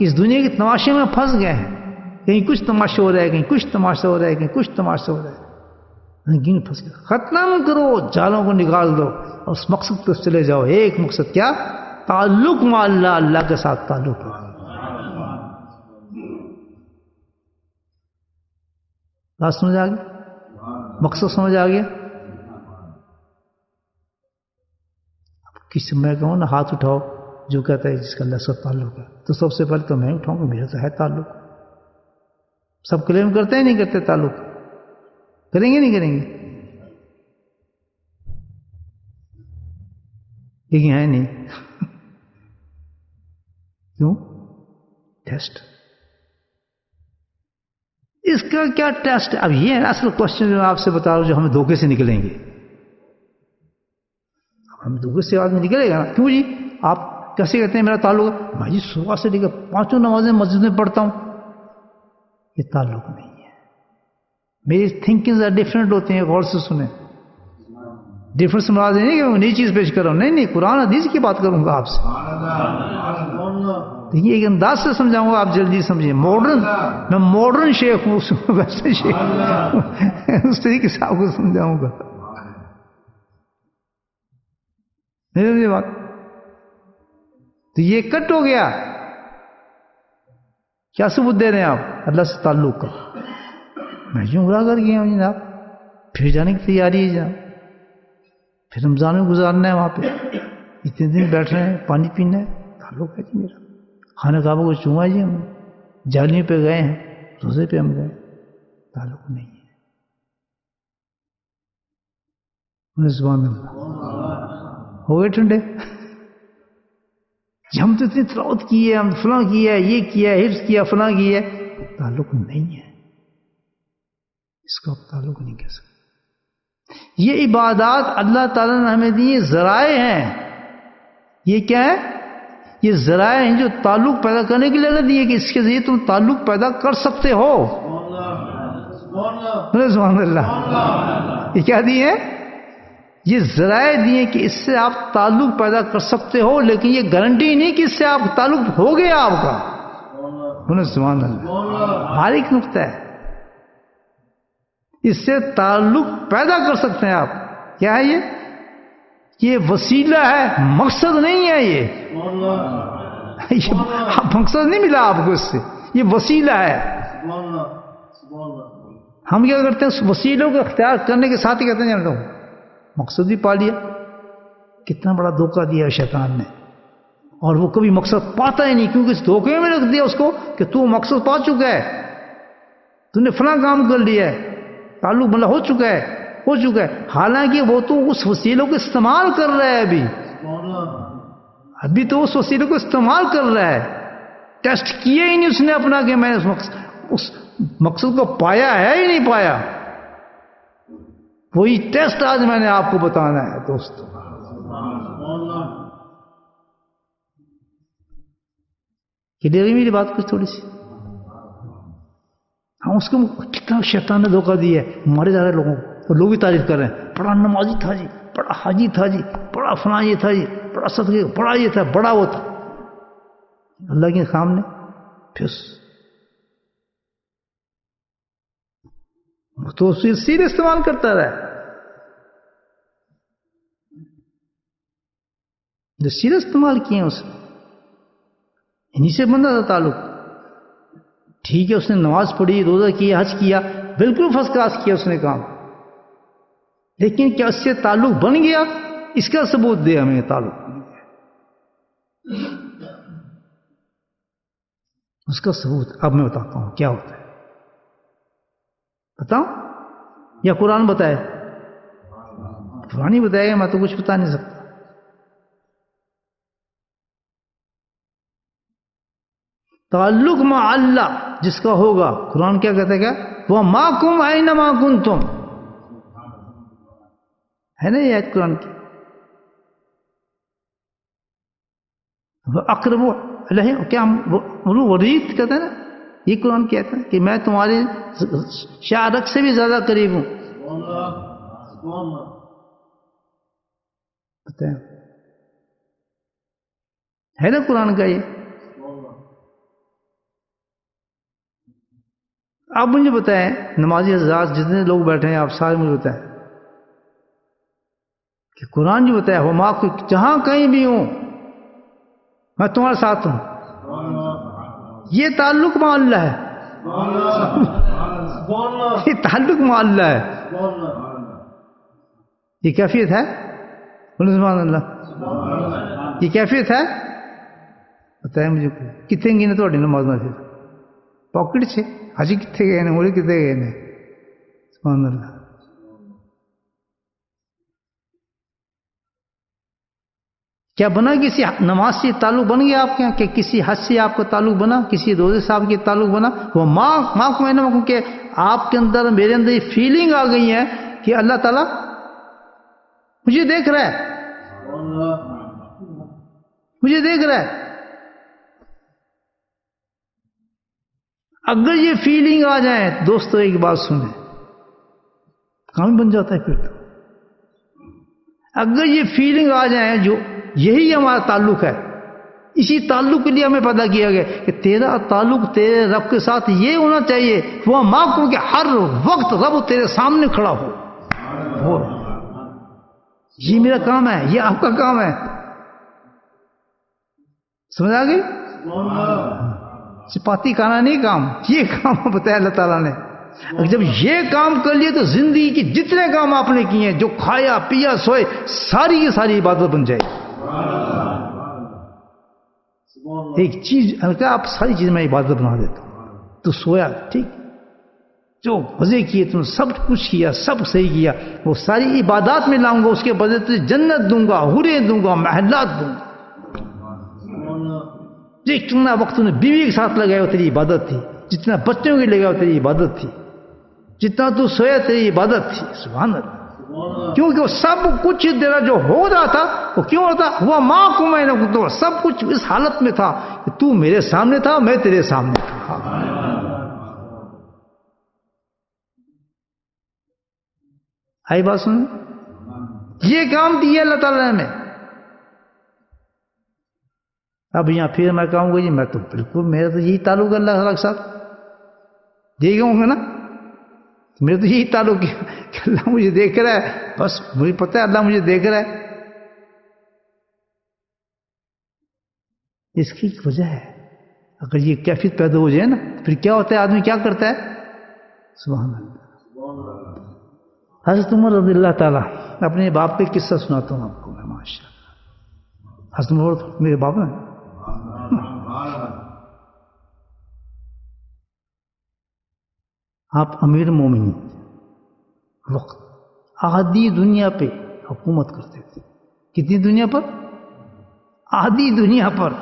اس دنیا کے تماشے میں پھنس گئے ہیں. کہیں کچھ تماشا ہو رہا ہے، کہیں کچھ تماشا ہو رہا ہے، کہیں کچھ تماشا ہو رہا ہے. پھنس گئے. ختم کرو جالوں کو، نکال دو اور اس مقصد پر چلے جاؤ. ایک مقصد کیا؟ تعلق مع اللہ، اللہ کے ساتھ تعلق ہے. بات سمجھ آ گئی؟ مقصد سمجھ آ گیا؟ کسی میں کہوں نا ہاتھ اٹھاؤ جو کہتا ہے جس کا اللہ سے تعلق ہے، تو سب سے پہلے تو میں اٹھاؤں گا، میرا تو ہے تعلق. سب کلیم کرتے ہیں نہیں کرتے تعلق؟ کریں گے نہیں کریں گے؟ لیکن ہے نہیں. کیوں؟ ٹیسٹ. اس کا کیا ٹیسٹ؟ اب یہ ہے اصل کوشچن جو آپ سے بتا رہا ہوں، جو ہمیں دھوکے سے نکلیں گے. ہم دھوکے سے آدمی نکلے گا نا. کیوں جی آپ کیسے کہتے ہیں میرا تعلق ہے؟ میں جی صبح سے لے کر 5 نمازیں مسجد میں پڑھتا ہوں. یہ تعلق نہیں ہے. میری تھنکنگ ڈفرینٹ ہوتی ہیں، غور سے سنیں. ڈفرینس مراد نہیں کہ میں نئی چیز پیش کر رہا ہوں، نہیں، قرآن حدیث کی بات کروں گا آپ سے. دیکھیے ایک انداز سے سمجھاؤں گا، آپ جلدی سمجھیں. میں ماڈرن شیخ ہوں، ویسے شیخ اس طریقے سے آپ کو سمجھاؤں گا. نہیں بات تو یہ کٹ ہو گیا. کیا ثبوت دے رہے ہیں آپ؟ اللہ سے تعلق کا. میں جو عمرہ کر گیا ہوں جناب، پھر جانے کی تیاری ہے جناب، پھر رمضان میں گزارنا ہے وہاں پہ، اتنے دن بیٹھ رہے ہیں، پانی پینا ہے. تعلق ہے جی میرا. خانہ کعبہ کو چوما جی ہم جالیوں پہ گئے ہیں، روزے پہ ہم گئے. تعلق نہیں ہے. سبحان اللہ. ہو گئے ٹھنڈے. ہم تو اتنی تلاوت کی ہے، ہم فلاں کیا ہے، یہ کیا ہے، حفظ کیا، فلاں کیا ہے. تعلق نہیں ہے. اس کا تعلق نہیں کہہ سکتے. یہ عبادات اللہ تعالیٰ نے ہمیں دی ذرائع ہیں. یہ کیا ہے؟ یہ ذرائع ہیں جو تعلق پیدا کرنے کے لیے دیے کہ اس کے ذریعے تم تعلق پیدا کر سکتے ہو. سبحان اللہ. یہ کیا دیے؟ یہ ذرائع دیے کہ اس سے آپ تعلق پیدا کر سکتے ہو، لیکن یہ گارنٹی نہیں کہ اس سے آپ تعلق ہو گیا آپ کا. سبحان اللہ. باریک نقطہ ہے. اس سے تعلق پیدا کر سکتے ہیں آپ. کیا ہے یہ وسیلہ ہے، مقصد نہیں ہے. یہ مقصد نہیں ملا آپ کو اس سے، یہ وسیلہ ہے. ہم کیا کرتے ہیں؟ وسیلوں کو اختیار کرنے کے ساتھ ہی کہتے ہیں جانتا ہوں مقصد بھی پا لیا. کتنا بڑا دھوکہ دیا شیطان نے. اور وہ کبھی مقصد پاتا ہی نہیں، کیونکہ اس دھوکے میں رکھ دیا اس کو کہ تو مقصد پا چکا ہے، تو نے فلاں کام کر لیا ہے، تعلق بلا ہو چکا ہے. حالانکہ وہ تو اس وسیلوں کو استعمال کر رہا ہے. ابھی تو اس وسیلوں کو استعمال کر رہا ہے. ٹیسٹ کیا ہی نہیں اس نے اپنا کہ میں اس مقصد کو پایا ہے ہی نہیں پایا. وہی ٹیسٹ آج میں نے آپ کو بتانا ہے دوستو. کلیئر ہوئی میری بات کچھ تھوڑی سی؟ ہاں اس کو کتنا شیطان نے دھوکہ دیا ہے ہمارے زیادہ لوگوں کو. لوگ بھی تعریف کر رہے ہیں بڑا نمازی تھا جی, بڑا حاجی تھا جی, بڑا فلاں یہ تھا جی, بڑا صدقے, بڑا یہ تھا, بڑا وہ تھا. اللہ کے سامنے پھر تو سیر استعمال کرتا رہا. جو سیر استعمال کیے ہیں اس نے, انہیں سے بندہ تھا تعلق. ٹھیک ہے اس نے نماز پڑھی, روزہ کیا, حج کیا, بالکل فرسٹ کلاس کیا اس نے کام, لیکن کیا اس سے تعلق بن گیا؟ اس کا ثبوت دے ہمیں تعلق بن گیا. اس کا ثبوت اب میں بتاتا ہوں کیا ہوتا ہے. بتاؤں یا قرآن بتائے؟ قرآن ہی بتائے گا, میں تو کچھ بتا نہیں سکتا. تعلق مع اللہ جس کا ہوگا, قرآن کیا کہتا ہے, کیا وہ ماکم اینما کنتم, ہے نا یہ آیت قرآن کی. اقرب علیہ کیا ورید کہتا ہے نا, یہ قرآن کہتا ہے کہ میں تمہارے شعرک سے بھی زیادہ قریب ہوں. ہے نا قرآن کا یہ. آپ مجھے بتائیں, نمازی حضرات جتنے لوگ بیٹھے ہیں آپ سارے مجھے بتائیں کہ قرآن جو بتایا وہ ماں کو جہاں کہیں بھی ہوں میں تمہارے ساتھ ہوں, یہ تعلق مع اللہ ہے. یہ تعلق مع اللہ ہے. یہ کیفیت ہے, سبحان اللہ, یہ کیفیت ہے. بتائیں مجھے کتنے گئے تھوڑی نماز میں پھر پاکٹ سے حجی کتنے گئے نے, مجھے کتنے گئے نے. سبحان اللہ. کیا بنا کسی نماز سے تعلق بن گیا آپ کے یہاں, کہ کسی حج سے آپ کا تعلق بنا, کسی روزے سے آپ کے تعلق بنا؟ وہ ماں کو میں نے کہ آپ کے اندر میرے اندر یہ فیلنگ آ گئی ہے کہ اللہ تعالیٰ مجھے دیکھ رہا ہے, مجھے دیکھ رہا ہے. اگر یہ فیلنگ آ جائے دوستو, ایک بات سنیں, کام بن جاتا ہے پھر تو. اگر یہ فیلنگ آ جائے جو یہی ہمارا تعلق ہے, اسی تعلق کے لیے ہمیں پیدا کیا گیا کہ تیرا تعلق تیرے رب کے ساتھ یہ ہونا چاہیے وہ ماں کو کہ ہر وقت رب تیرے سامنے کھڑا ہو. یہ میرا کام ہے, یہ آپ کا کام ہے. سمجھ آ گئی؟ چپاتی کھانا نہیں کام, یہ کام بتایا اللہ تعالیٰ نے. جب یہ کام کر لیے تو زندگی کے جتنے کام آپ نے کیے ہیں, جو کھایا پیا سوئے, ساری کی ساری عبادت بن جائے. ایک چیز ہلکا, آپ ساری چیز میں عبادت بنا دیتا ہوں. تو سویا ٹھیک, جو مزے کیے تم سب کچھ کیا, سب صحیح کیا, وہ ساری عبادات میں لاؤں گا, اس کے بدلے تجھے جنت دوں گا, حوریں دوں گا, محلات دوں گا. جتنا وقت تم نے بیوی کے ساتھ لگایا وہ تیری عبادت تھی, جتنا بچوں کے لگایا وہ تیری عبادت تھی, جتنا تو سویا تیری عبادت تھی. سبحان اللہ. کیونکہ وہ سب کچھ تیرا جو ہو رہا تھا وہ کیوں ہوتا, وہ ماں کو میں نے تو سب کچھ اس حالت میں تھا کہ تو میرے سامنے تھا, میں تیرے سامنے تھا. آئی بات سن, یہ کام دیا اللہ تعالیٰ نے. اب یہاں پھر میں کہوں گا جی میں تو بالکل, میرا تو یہی تعلق ہے اللہ تعالیٰ کے ساتھ. دیکھ گا نا, میرا تو یہی تعلق ہے کہ اللہ مجھے دیکھ رہا ہے, بس مجھے پتہ ہے اللہ مجھے دیکھ رہا ہے. اس کی ایک وجہ ہے. اگر یہ کیفیت پیدا ہو جائے نا, پھر کیا ہوتا ہے, آدمی کیا کرتا ہے. سبحان اللہ. حضرت عمر رضی اللہ تعالیٰ, اپنے باپ کا قصہ سناتا ہوں آپ کو میں. ماشاء اللہ, حضرت عمر میرے باپ نے آپ امیر مومنین وقت آدھی دنیا پہ حکومت کرتے تھے. کتنی دنیا پر؟ آدھی دنیا پر.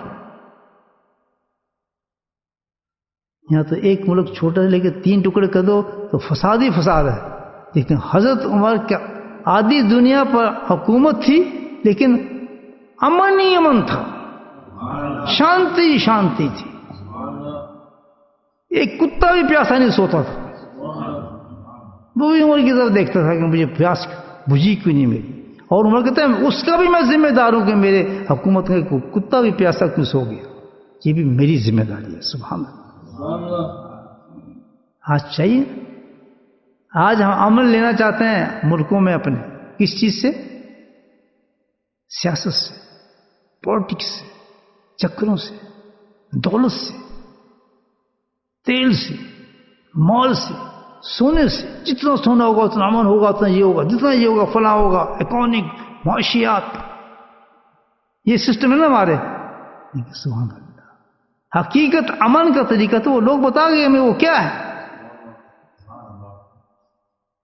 یہاں تو ایک ملک چھوٹا ہے لیکن 3 ٹکڑے کر دو تو فساد ہی فساد ہے. لیکن حضرت عمر کیا آدھی دنیا پر حکومت تھی لیکن امن ہی امن تھا، شانتی ہی شانتی تھی، ایک کتا بھی پیاسا نہیں سوتا تھا، وہ بھی عمر کی طرف دیکھتا تھا کہ مجھے پیاس بجھی کیوں نہیں میری، اور عمر کہتا ہے اس کا بھی میں ذمہ دار ہوں کہ میرے حکومت کا کتا بھی پیاسا کیوں سو گیا، یہ بھی میری ذمہ داری ہے۔ سبحان اللہ۔ آج چاہیے، آج ہم امن لینا چاہتے ہیں ملکوں میں اپنے، کس چیز سے؟ سیاست سے، پالیٹکس سے، چکروں سے، دولت سے، تیل سے، مال سے، سونے سے، جتنا سونا ہوگا اتنا امن ہوگا، اتنا یہ ہوگا، جتنا یہ ہوگا فلاں ہوگا، اکانومک معاشیات، یہ سسٹم ہے نا ہمارے۔ سبحان اللہ، حقیقت امن کا طریقہ تو وہ لوگ بتا گئے ہمیں وہ کیا ہے۔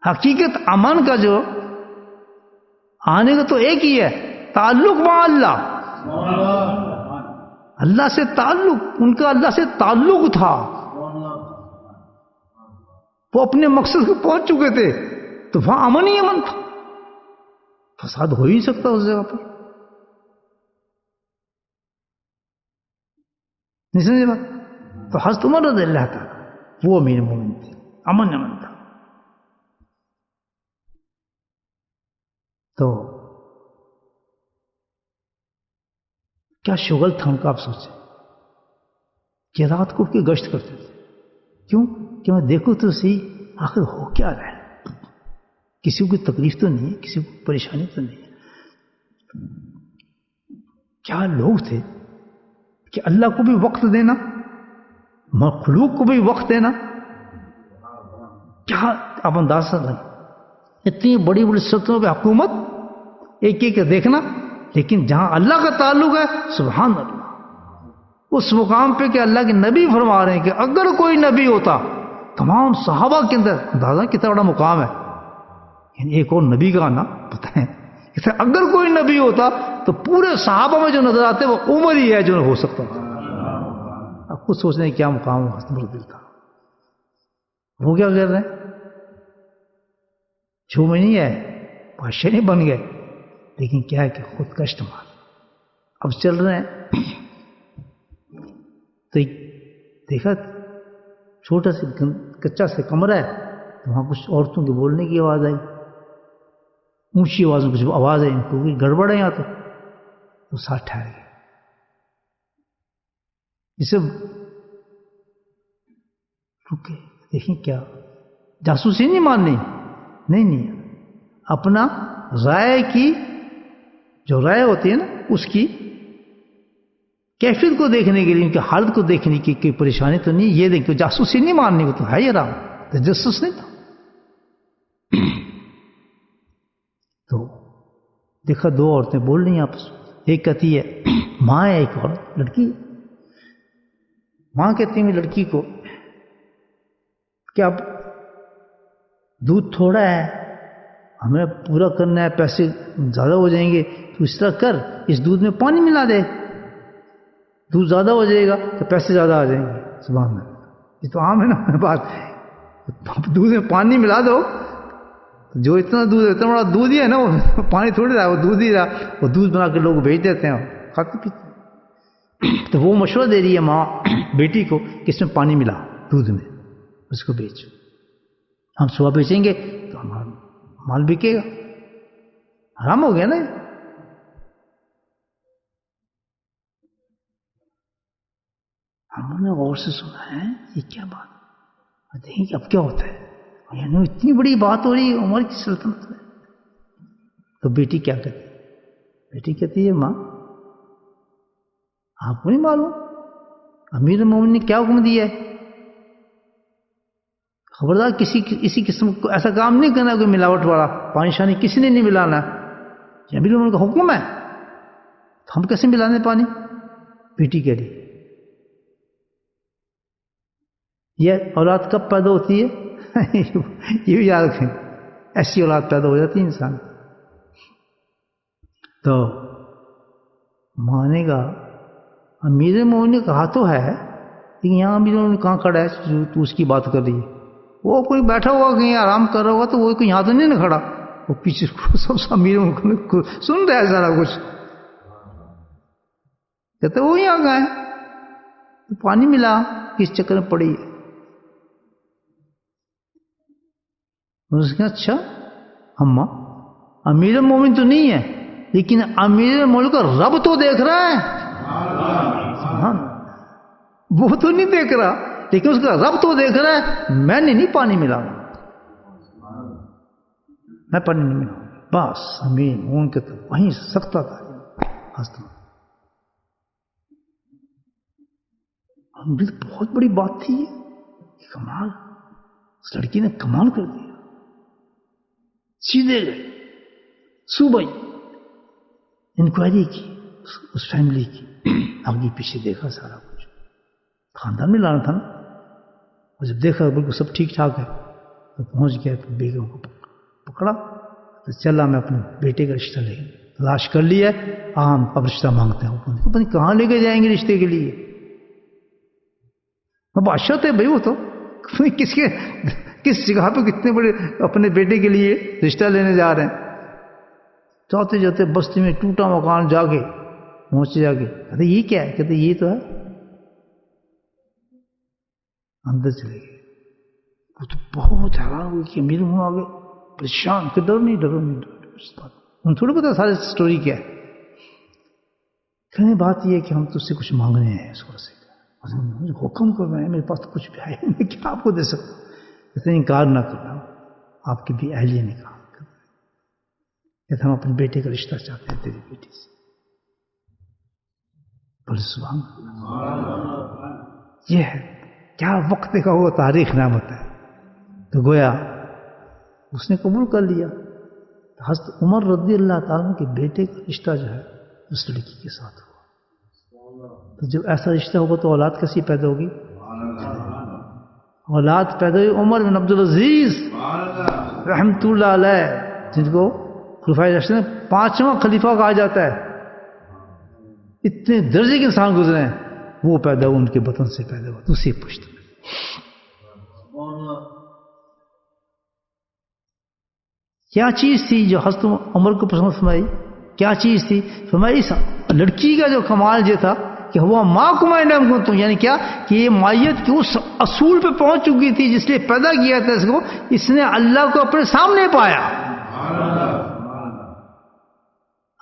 حقیقت امن کا جو آنے کا تو ایک ہی ہے، تعلق مع اللہ، اللہ سے تعلق، ان کا اللہ سے تعلق تھا، وہ اپنے مقصد کو پہنچ چکے تھے، تو وہاں امن ہی امن تھا، فساد ہو ہی سکتا اس جگہ پر، نہیں سمجھے بات؟ تو حضرت عمر رضی اللہ تعالیٰ وہ امیر مومن تھے، امن امن تھا۔ تو کیا شغل تھا ان کا، آپ سوچیں کہ رات کو کی گشت کرتے تھے، کیوں کہ میں دیکھوں تو صحیح آخر ہو کیا رہا ہے، کسی کو تکلیف تو نہیں ہے، کسی کو پریشانی تو نہیں ہے۔ کیا لوگ تھے کہ اللہ کو بھی وقت دینا، مخلوق کو بھی وقت دینا، کیا آپ اندازہ لیں، اتنی بڑی بڑی سلطنتوں پہ حکومت ایک ایک دیکھنا، لیکن جہاں اللہ کا تعلق ہے، سبحان اللہ، اس مقام پہ کہ اللہ کے نبی فرما رہے ہیں کہ اگر کوئی نبی ہوتا، تمام صحابہ کے اندر اندازہ کتنا بڑا مقام ہے، یعنی ایک اور نبی کا آنا بتائیں، اگر کوئی نبی ہوتا تو پورے صحابہ میں جو نظر آتے وہ عمر ہی ہے جو ہو سکتا تھا۔ اب خود سوچنے کیا مقام دل کا، وہ کیا کر رہے ہیں، چھو میں نہیں ہے، بادشاہ نہیں بن گئے، لیکن کیا ہے کہ خود کشٹ مار، اب چل رہے ہیں تو دیکھا چھوٹا سا کچا سا کمرہ ہے، وہاں کچھ عورتوں کے بولنے کی آواز آئی، اونچی آواز میں کچھ آواز آئی، کوئی گڑبڑ ہے یہاں تو ساتھ ٹھہر گئے، اسے رکے دیکھیں کیا جاسوسی نہیں ماننی، نہیں، اپنا رائے کی جو رائے ہوتی ہے نا اس کی کیفیت کو دیکھنے کے لیے، ان کی حالت کو دیکھنے کی کوئی پریشانی تو نہیں، یہ دیکھ جاسوسی نہیں ماننی، وہ تو ہے یہ رہا تجسس نہیں تھا۔ تو دیکھا دو عورتیں بول رہی ہیں آپس، ایک کہتی ہے ماں ہے، ایک اور لڑکی، ماں کہتی ہے لڑکی کو کہ اب دودھ تھوڑا ہے، ہمیں پورا کرنا ہے، پیسے زیادہ ہو جائیں گے، تو اس طرح کر اس دودھ میں پانی ملا دے، دودھ زیادہ ہو جائے گا تو پیسے زیادہ آ جائیں گے۔ سبحان اللہ، یہ تو عام ہے نا بات، دودھ میں پانی ملا دو، جو اتنا دودھ، اتنا بڑا دودھ ہی ہے نا، وہ پانی تھوڑی رہا، وہ دودھ ہی رہا، وہ دودھ بنا کے لوگ بیچ دیتے ہیں، کھاتے پیتے۔ تو وہ مشورہ دے رہی ہے ماں بیٹی کو کہ اس میں پانی ملا دودھ میں، اس کو بیچ، ہم صبح بیچیں گے تو ہمارا مال بکے گا، حرام ہو گیا نا۔ ہم نے غور سے سنا ہے یہ کیا بات، دیکھیں کہ اب کیا ہوتا ہے، یعنی اتنی بڑی بات ہو رہی ہے عمر کی سلطنت میں۔ تو بیٹی کیا کہتی، بیٹی کہتی ہے ماں آپ کو نہیں معلوم امیر المومنین نے کیا حکم دیا ہے، خبردار اسی قسم کو ایسا کام نہیں کرنا، کوئی ملاوٹ والا پانی شانی کسی نے نہیں ملانا، یہ امیر المومنین کا حکم ہے، تو ہم کیسے ملانے پانی۔ بیٹی کہہ رہی یہ اولاد کب پیدا ہوتی ہے یہ بھی یاد رکھیں، ایسی اولاد پیدا ہو جاتی ہے انسان۔ تو مانے گا امیر المومنین نے کہا تو ہے، لیکن یہاں امیر المومنین کہاں کھڑا ہے تو اس کی بات کر رہی ہے، وہ کوئی بیٹھا ہوا کہیں آرام کر رہا ہوگا تو وہ کوئی یہاں تو نہیں نہ کھڑا, وہ پیچھے سب امیر سن رہا ہے سارا کچھ. کہتے وہ یہاں گئے, پانی ملا, کس چکر میں پڑی ہے. اس نے کہا اچھا اماں امیر مومن تو نہیں ہے, لیکن امیر مومن کا رب تو دیکھ رہا ہے. وہ تو نہیں دیکھ رہا, لیکن اس کا رب تو دیکھ رہا ہے. میں نے نہیں پانی ملا, میں پانی نہیں ملا. بس امیر مومن کے تو وہیں سکتا تھا. بہت بڑی بات تھی یہ, کمال, اس لڑکی نے کمال کر دیا. سیدھے گئے, صبح انکوائری کی اس فیملی کی, آگے پیچھے دیکھا سارا کچھ, خاندان میں لانا تھا نا. اور جب دیکھا بالکل سب ٹھیک ٹھاک ہے تو پہنچ گیا, بیگم کو پکڑا تو چلا میں اپنے بیٹے کا رشتہ لے گیا. تلاش کر لیا, ہم اب رشتہ مانگتے ہیں. پتہ نہیں کہاں لے کے جائیں گے رشتے کے لیے. بادشاہ تھے بھائی, وہ تو کس جگہ پہ کتنے بڑے اپنے بیٹے کے لیے رشتہ لینے جا رہے ہیں. جاتے جاتے بستی میں ٹوٹا مکان جا کے پہنچے, جا کے کہتے یہ کیا ہے, کہتے یہ تو ہے. اندر چلے گئے. وہ تو بہت حیران ہوئی کہ امیر ہوں آگے پریشان, کہ ڈر نہیں ڈرو نہیں ڈر. ان تھوڑی پتا ساری اسٹوری کیا ہے. کہنے بات یہ ہے کہ ہم تو اس سے کچھ مانگنے ہیں, اس کو سے مجھے حکم کر رہے ہیں, میرے پاس تو کچھ بھی ہے, میں کیا آپ کو دے سکتا ہوں. کہتے انکار نہ کرنا, آپ کی بھی اہلیہ نے کہا. کہتے ہم اپنے بیٹے کا رشتہ چاہتے ہیں تیری بیٹی سے. بولے سبحان اللہ, یہ ہے کیا وقت کا وہ تاریخ نعمت ہے. تو گویا اس نے قبول کر لیا. حضرت عمر رضی اللہ تعالیٰ کے بیٹے کا رشتہ جو ہے اس لڑکی کے ساتھ ہوا. تو جب ایسا رشتہ ہوگا تو اولاد کیسی پیدا ہوگی؟ اولاد پیدا ہوئی عمر بن عبدالعزیز رحمۃ اللہ علیہ, جن کو خلفائے راشدین نے 5واں خلیفہ کہا جاتا ہے. اتنے درجے کے انسان گزرے ہیں, وہ پیدا ہوا ان کے بطن سے پیدا ہوا دوسری پشت میں. کیا چیز تھی جو حضرت عمر کو پسند فرمائی؟ کیا چیز تھی فرمائی؟ اس لڑکی کا جو کمال یہ تھا کہ ہوا ماں کو میں نام کرتا ہوں, یعنی کیا کہ یہ مائیت کے اس اصول پہ پہنچ چکی تھی جس لیے پیدا کیا تھا اس کو. اس نے اللہ کو اپنے سامنے پایا.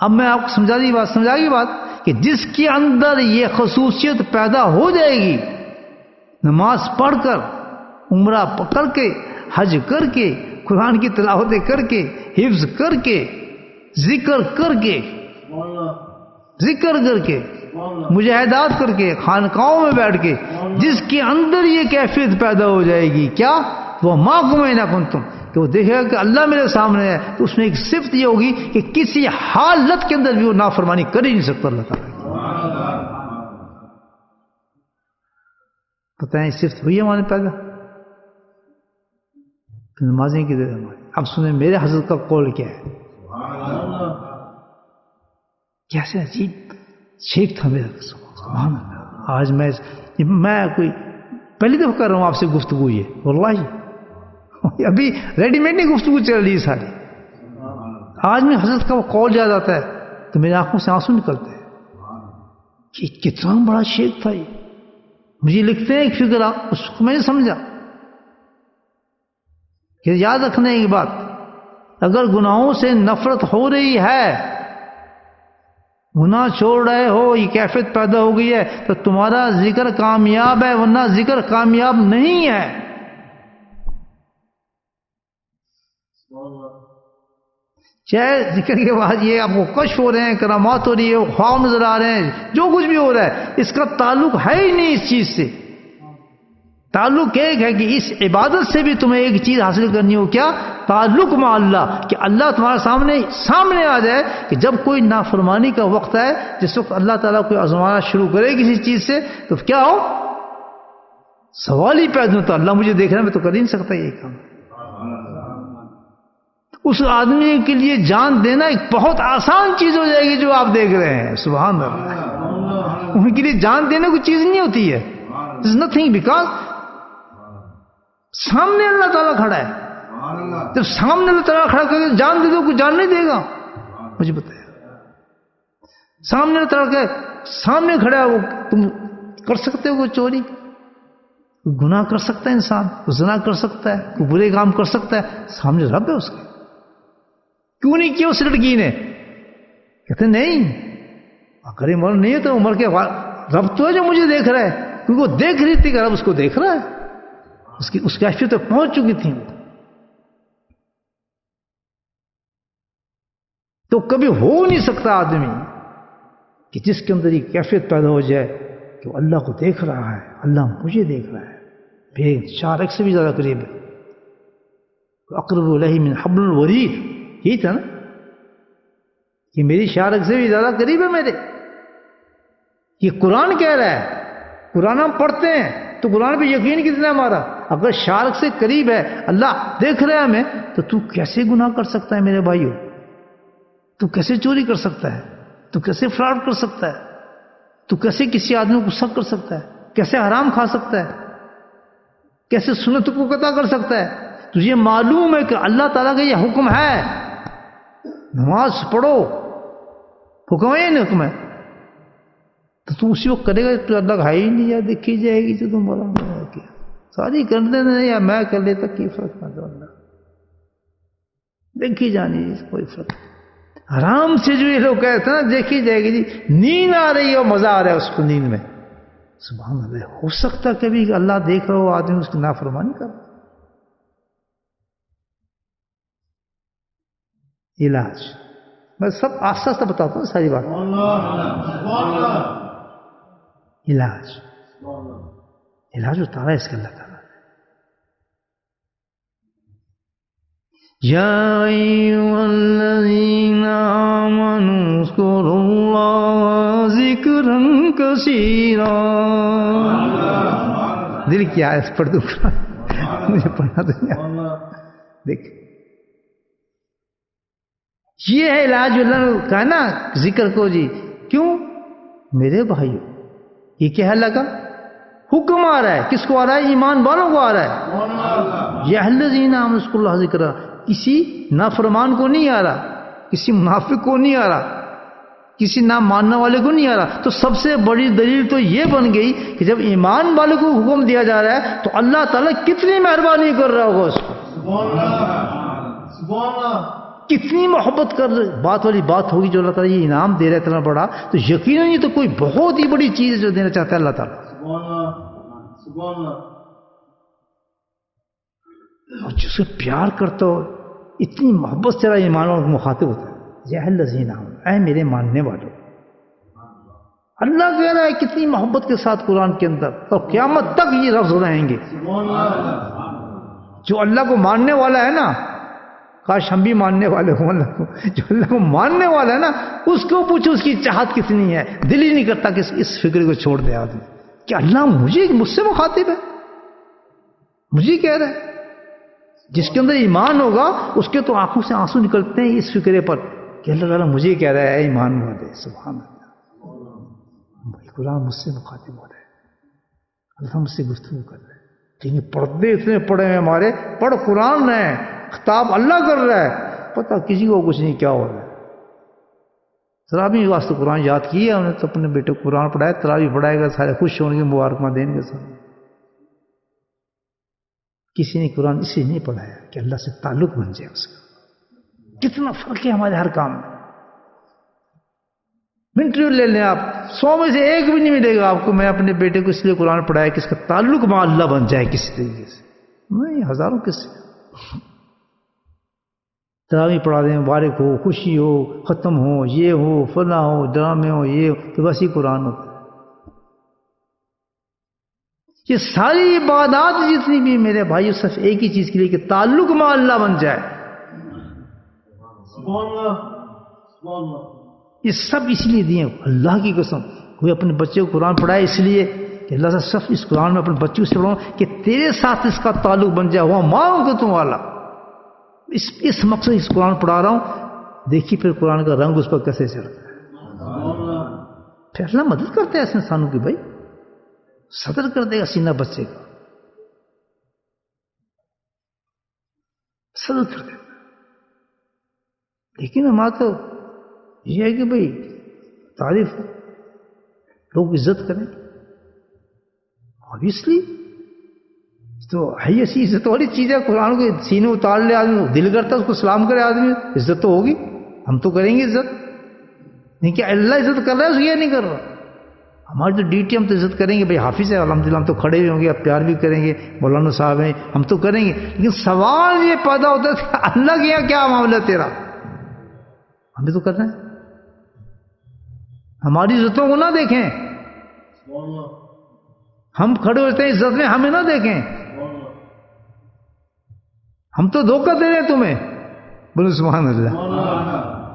اب میں آپ کو سمجھا دی بات کہ جس کے اندر یہ خصوصیت پیدا ہو جائے گی, نماز پڑھ کر, عمرہ کر کے, حج کر کے, قرآن کی تلاوتیں کر کے, حفظ کر کے, ذکر کر کے, مجاہدات کر کے, خانقاہوں میں بیٹھ کے, جس کے اندر یہ کیفیت پیدا ہو جائے گی, کیا وہ ماں کو میں نہ کنتم, کہ وہ دیکھے گا کہ اللہ میرے سامنے ہے, تو اس میں ایک صفت یہ ہوگی کہ کسی حالت کے اندر بھی وہ نافرمانی کر ہی نہیں سکتا اللہ تعالیٰ. پتہ ہے صفت ہوئی ہے ہمارے پیدا. نمازیں کی دیر ہماری. اب سنیں میرے حضرت کا قول کیا ہے. کیسے عجیب شیخ تھا میرا, سبحان اللہ. آج میں کوئی پہلی دفعہ کر رہا ہوں آپ سے گفتگو, یہ واللہ ابھی ریڈی میڈ نہیں گفتگو چل رہی ہے ساری. آج میں حضرت کا وہ قول یاد آتا ہے تو میری آنکھوں سے آنسو نکلتے ہیں کہ کتنا بڑا شیخ تھا یہ. مجھے لکھتے ہیں ایک فکرہ, اس کو میں نے سمجھا کہ یاد رکھنے کی بات, اگر گناہوں سے نفرت ہو رہی ہے, گناہ چھوڑ رہے ہو, یہ کیفیت پیدا ہو گئی ہے, تو تمہارا ذکر کامیاب ہے, ورنہ ذکر کامیاب نہیں ہے. چاہے ذکر کے بعد یہ آپ کو کشف ہو رہے ہیں, کرامات ہو رہی ہے, خواب نظر آ رہے ہیں, جو کچھ بھی ہو رہا ہے, اس کا تعلق ہے ہی نہیں اس چیز سے. تعلق ایک ہے کہ اس عبادت سے بھی تمہیں ایک چیز حاصل کرنی ہو, کیا تعلق مع اللہ, کہ اللہ تمہارے سامنے آ جائے. کہ جب کوئی نافرمانی کا وقت ہے, جس وقت اللہ تعالیٰ کوئی آزمانا شروع کرے کسی چیز سے, تو کیا ہو, سوال ہی پیدا ہوتا, اللہ مجھے دیکھ رہا ہے, میں تو کر ہی نہیں سکتا یہ کام. اس آدمی کے لیے جان دینا ایک بہت آسان چیز ہو جائے گی جو آپ دیکھ رہے ہیں. سبحان اللہ. ان کے لیے جان دینے کوئی چیز نہیں ہوتی ہے. There is nothing, because سامنے اللہ تعالیٰ کھڑا ہے، جب سامنے اللہ تعالیٰ کھڑا کر کے جان دے دو، کوئی جان نہیں دے گا؟ مجھے بتائیے، سامنے اللہ تعالیٰ کے سامنے کھڑا ہے، وہ تم کر سکتے ہو کوئی چوری؟ کوئی گناہ کر سکتا ہے انسان؟ کوئی زنا کر سکتا ہے؟ کوئی برے کام کر سکتا ہے؟ سامنے رب ہے اس کے. کیوں نہیں کیا اس لڑکی نے؟ کہتے نہیں، اگر عمر نہیں ہے تو عمر کے رب تو ہے جو مجھے دیکھ رہا ہے، کیونکہ وہ دیکھ رہی تھی کہ رب اس کو دیکھ رہا ہے، اس کی کیفیت تک پہنچ چکی تھی. تو کبھی ہو نہیں سکتا آدمی کہ جس کے اندر یہ کیفیت پیدا ہو جائے کہ وہ اللہ کو دیکھ رہا ہے، اللہ مجھے دیکھ رہا ہے. بے شارک سے بھی زیادہ قریب ہے، اقرب الیہ من حبل الورید، یہی تھا نا کہ میری شارک سے بھی زیادہ قریب ہے میرے. یہ قرآن کہہ رہا ہے، قرآن ہم پڑھتے ہیں تو قرآن پہ یقین کتنا ہے ہمارا؟ اگر شارک سے قریب ہے، اللہ دیکھ رہا ہے ہمیں، تو کیسے گناہ کر سکتا ہے میرے بھائیو؟ تو کیسے چوری کر سکتا ہے؟ تو کیسے فراڈ کر سکتا ہے؟ تو کیسے کسی آدمی کو غصہ کر سکتا ہے؟ کیسے حرام کھا سکتا ہے؟ کیسے سنت کو قطع کر سکتا ہے؟ تجھے معلوم ہے کہ اللہ تعالیٰ کا یہ حکم ہے، نماز پڑھو، حکم ہے یا حکم ہے؟ تو تم اسی وقت کرے گا تو اللہ کا ہے ہی نہیں، یا دیکھی جائے گی تو تم بولا کیا ساری کر دینا یا میں کر لیتا، کی فرق نہ دو، اللہ دیکھی جانی، کوئی فرق. آرام سے جو یہ لوگ کہتے ہیں نا دیکھی جائے گی، جی نیند آ رہی ہے اور مزہ آ رہا ہے اس کو نیند میں. سبحان اللہ، ہو سکتا کبھی کہ اللہ دیکھ رہا ہو آدمی اس کی نافرمانی کر. علاج میں سب آستہ آستہ بتاتا ہوں ساری بات. علاج اتارا ہے اس کے اللہ تعالیٰ. یا ایھا الذین آمنوا اذکروا اللہ ذکرا کثیرا. دل کیا ہے پڑھ دوں گا، مجھے پڑھنا تو نہیں. دیکھ یہ ہے علاج اللہ نے کہا نا ذکر کو. جی کیوں میرے بھائیو؟ یہ کیا ہے؟ اللہ کا حکم آ رہا ہے. کس کو آ رہا ہے؟ ایمان والوں کو آ رہا ہے. یا الذین آمنوا اذکروا اللہ ذکرا. کسی نافرمان کو نہیں آ رہا، کسی منافق کو نہیں آ رہا، کسی نہ ماننے والے کو نہیں آ رہا. تو سب سے بڑی دلیل تو یہ بن گئی کہ جب ایمان والے کو حکم دیا جا رہا ہے تو اللہ تعالیٰ کتنی مہربانی کر رہا ہوگا اس کو، کتنی محبت کر بات والی بات ہوگی جو اللہ تعالیٰ یہ انعام دے رہا ہے اتنا بڑا. تو یقیناً یہ تو کوئی بہت ہی بڑی چیز ہے جو دینا چاہتا ہے اللہ تعالیٰ. اور جس سے پیار کرتا ہو، اتنی محبت سے ایمان والوں کو مخاطب ہوتا ہے. یا الذین آمنوا، اے میرے ماننے والوں. اللہ کہہ رہا ہے کتنی محبت کے ساتھ قرآن کے اندر، اور قیامت تک یہ لفظ رہیں گے. جو اللہ کو ماننے والا ہے نا، کاش ہم بھی ماننے والے ہوں اللہ کو. جو اللہ کو ماننے والا ہے نا، اس کو پوچھو اس کی چاہت کتنی ہے. دل ہی نہیں کرتا کہ اس فکر کو چھوڑ دے آدمی کہ اللہ مجھ سے مخاطب ہے، مجھے کہہ رہا ہے. جس کے اندر ایمان ہوگا اس کے تو آنکھوں سے آنسو نکلتے ہیں اس فکرے پر کہ اللہ تعالیٰ مجھے کہہ رہا ہے اے ایمان والے. سبحان اللہ، قرآن مجھ سے مخاطب ہو رہا ہے، اللہ مجھ سے گفتگو کر رہا ہے. لیکن پردے اتنے پڑے ہیں ہمارے، پڑھ قرآن ہے، خطاب اللہ کر رہا ہے، پتہ کسی کو کچھ نہیں کیا ہو رہا ہے. تراویح واسطے قرآن یاد کیا انہوں نے تو اپنے بیٹے کو قرآن پڑھایا، تراویح پڑھائے گا، سارے خوش ہوں گے، مبارکباد دیں گے سب. کسی نے قرآن اس لیے نہیں پڑھایا کہ اللہ سے تعلق بن جائے اس کا. کتنا فرق ہے ہمارے ہر کام میں. انٹرویو لے لیں آپ، 100 میں سے ایک بھی نہیں ملے گا آپ کو میں اپنے بیٹے کو اس لیے قرآن پڑھایا کہ اس کا تعلق مع اللہ بن جائے کسی طریقے سے. نہیں، ہزاروں کس سے. تراویح پڑھا دیں، مبارک ہو، خوشی ہو، ختم ہو، یہ ہو، فلاں ہو، ڈرامے ہو، یہ ہو، تو بس ہی قرآن ہوتا ہے. یہ ساری عبادات جتنی بھی میرے بھائیو صرف ایک ہی چیز کے لیے کہ تعلق مع اللہ بن جائے. یہ سب اس لیے دیے. اللہ کی قسم کوئی اپنے بچے کو قرآن پڑھائے اس لیے کہ اللہ سے صرف اس قرآن میں اپنے بچوں سے پڑھاؤں کہ تیرے ساتھ اس کا تعلق بن جائے. وہ ماں کو تم والا اس مقصد اس قرآن پڑھا رہا ہوں. دیکھیے پھر قرآن کا رنگ اس پر کیسے چڑھتا ہے. پھر اللہ مدد کرتے ہیں ایسے انسانوں کی. بھائی صدر کر دے گا سینہ بچے کا. سر اتر دیتا. لیکن ہمارا تو یہ ہے کہ بھئی تعریف لوگ عزت کریں. obviously تو ہے ایسی عزت والی چیز ہے. قرآن کو سینے اتار لے آدمی, دل کرتا ہے اس کو سلام کرے آدمی, عزت تو ہوگی. ہم تو کریں گے عزت, نہیں کہ اللہ عزت کر رہا ہے اس یہ نہیں کر رہا. ہماری تو ڈیوٹی, ہم تو عزت کریں گے. بھائی حافظ ہے الحمدللہ, ہم تو کھڑے بھی ہوں گے, اب پیار بھی کریں گے. مولانا صاحب ہیں, ہم تو کریں گے. لیکن سوال یہ پیدا ہوتا ہے کہ اللہ کے یہاں کیا معاملہ تیرا, ہم بھی تو کر رہے ہیں. ہماری عزتوں کو نہ دیکھیں, ہم کھڑے ہوتے ہیں عزت میں, ہمیں نہ دیکھیں. ہم تو دھوکہ دے رہے ہیں تمہیں. بولو سبحان اللہ.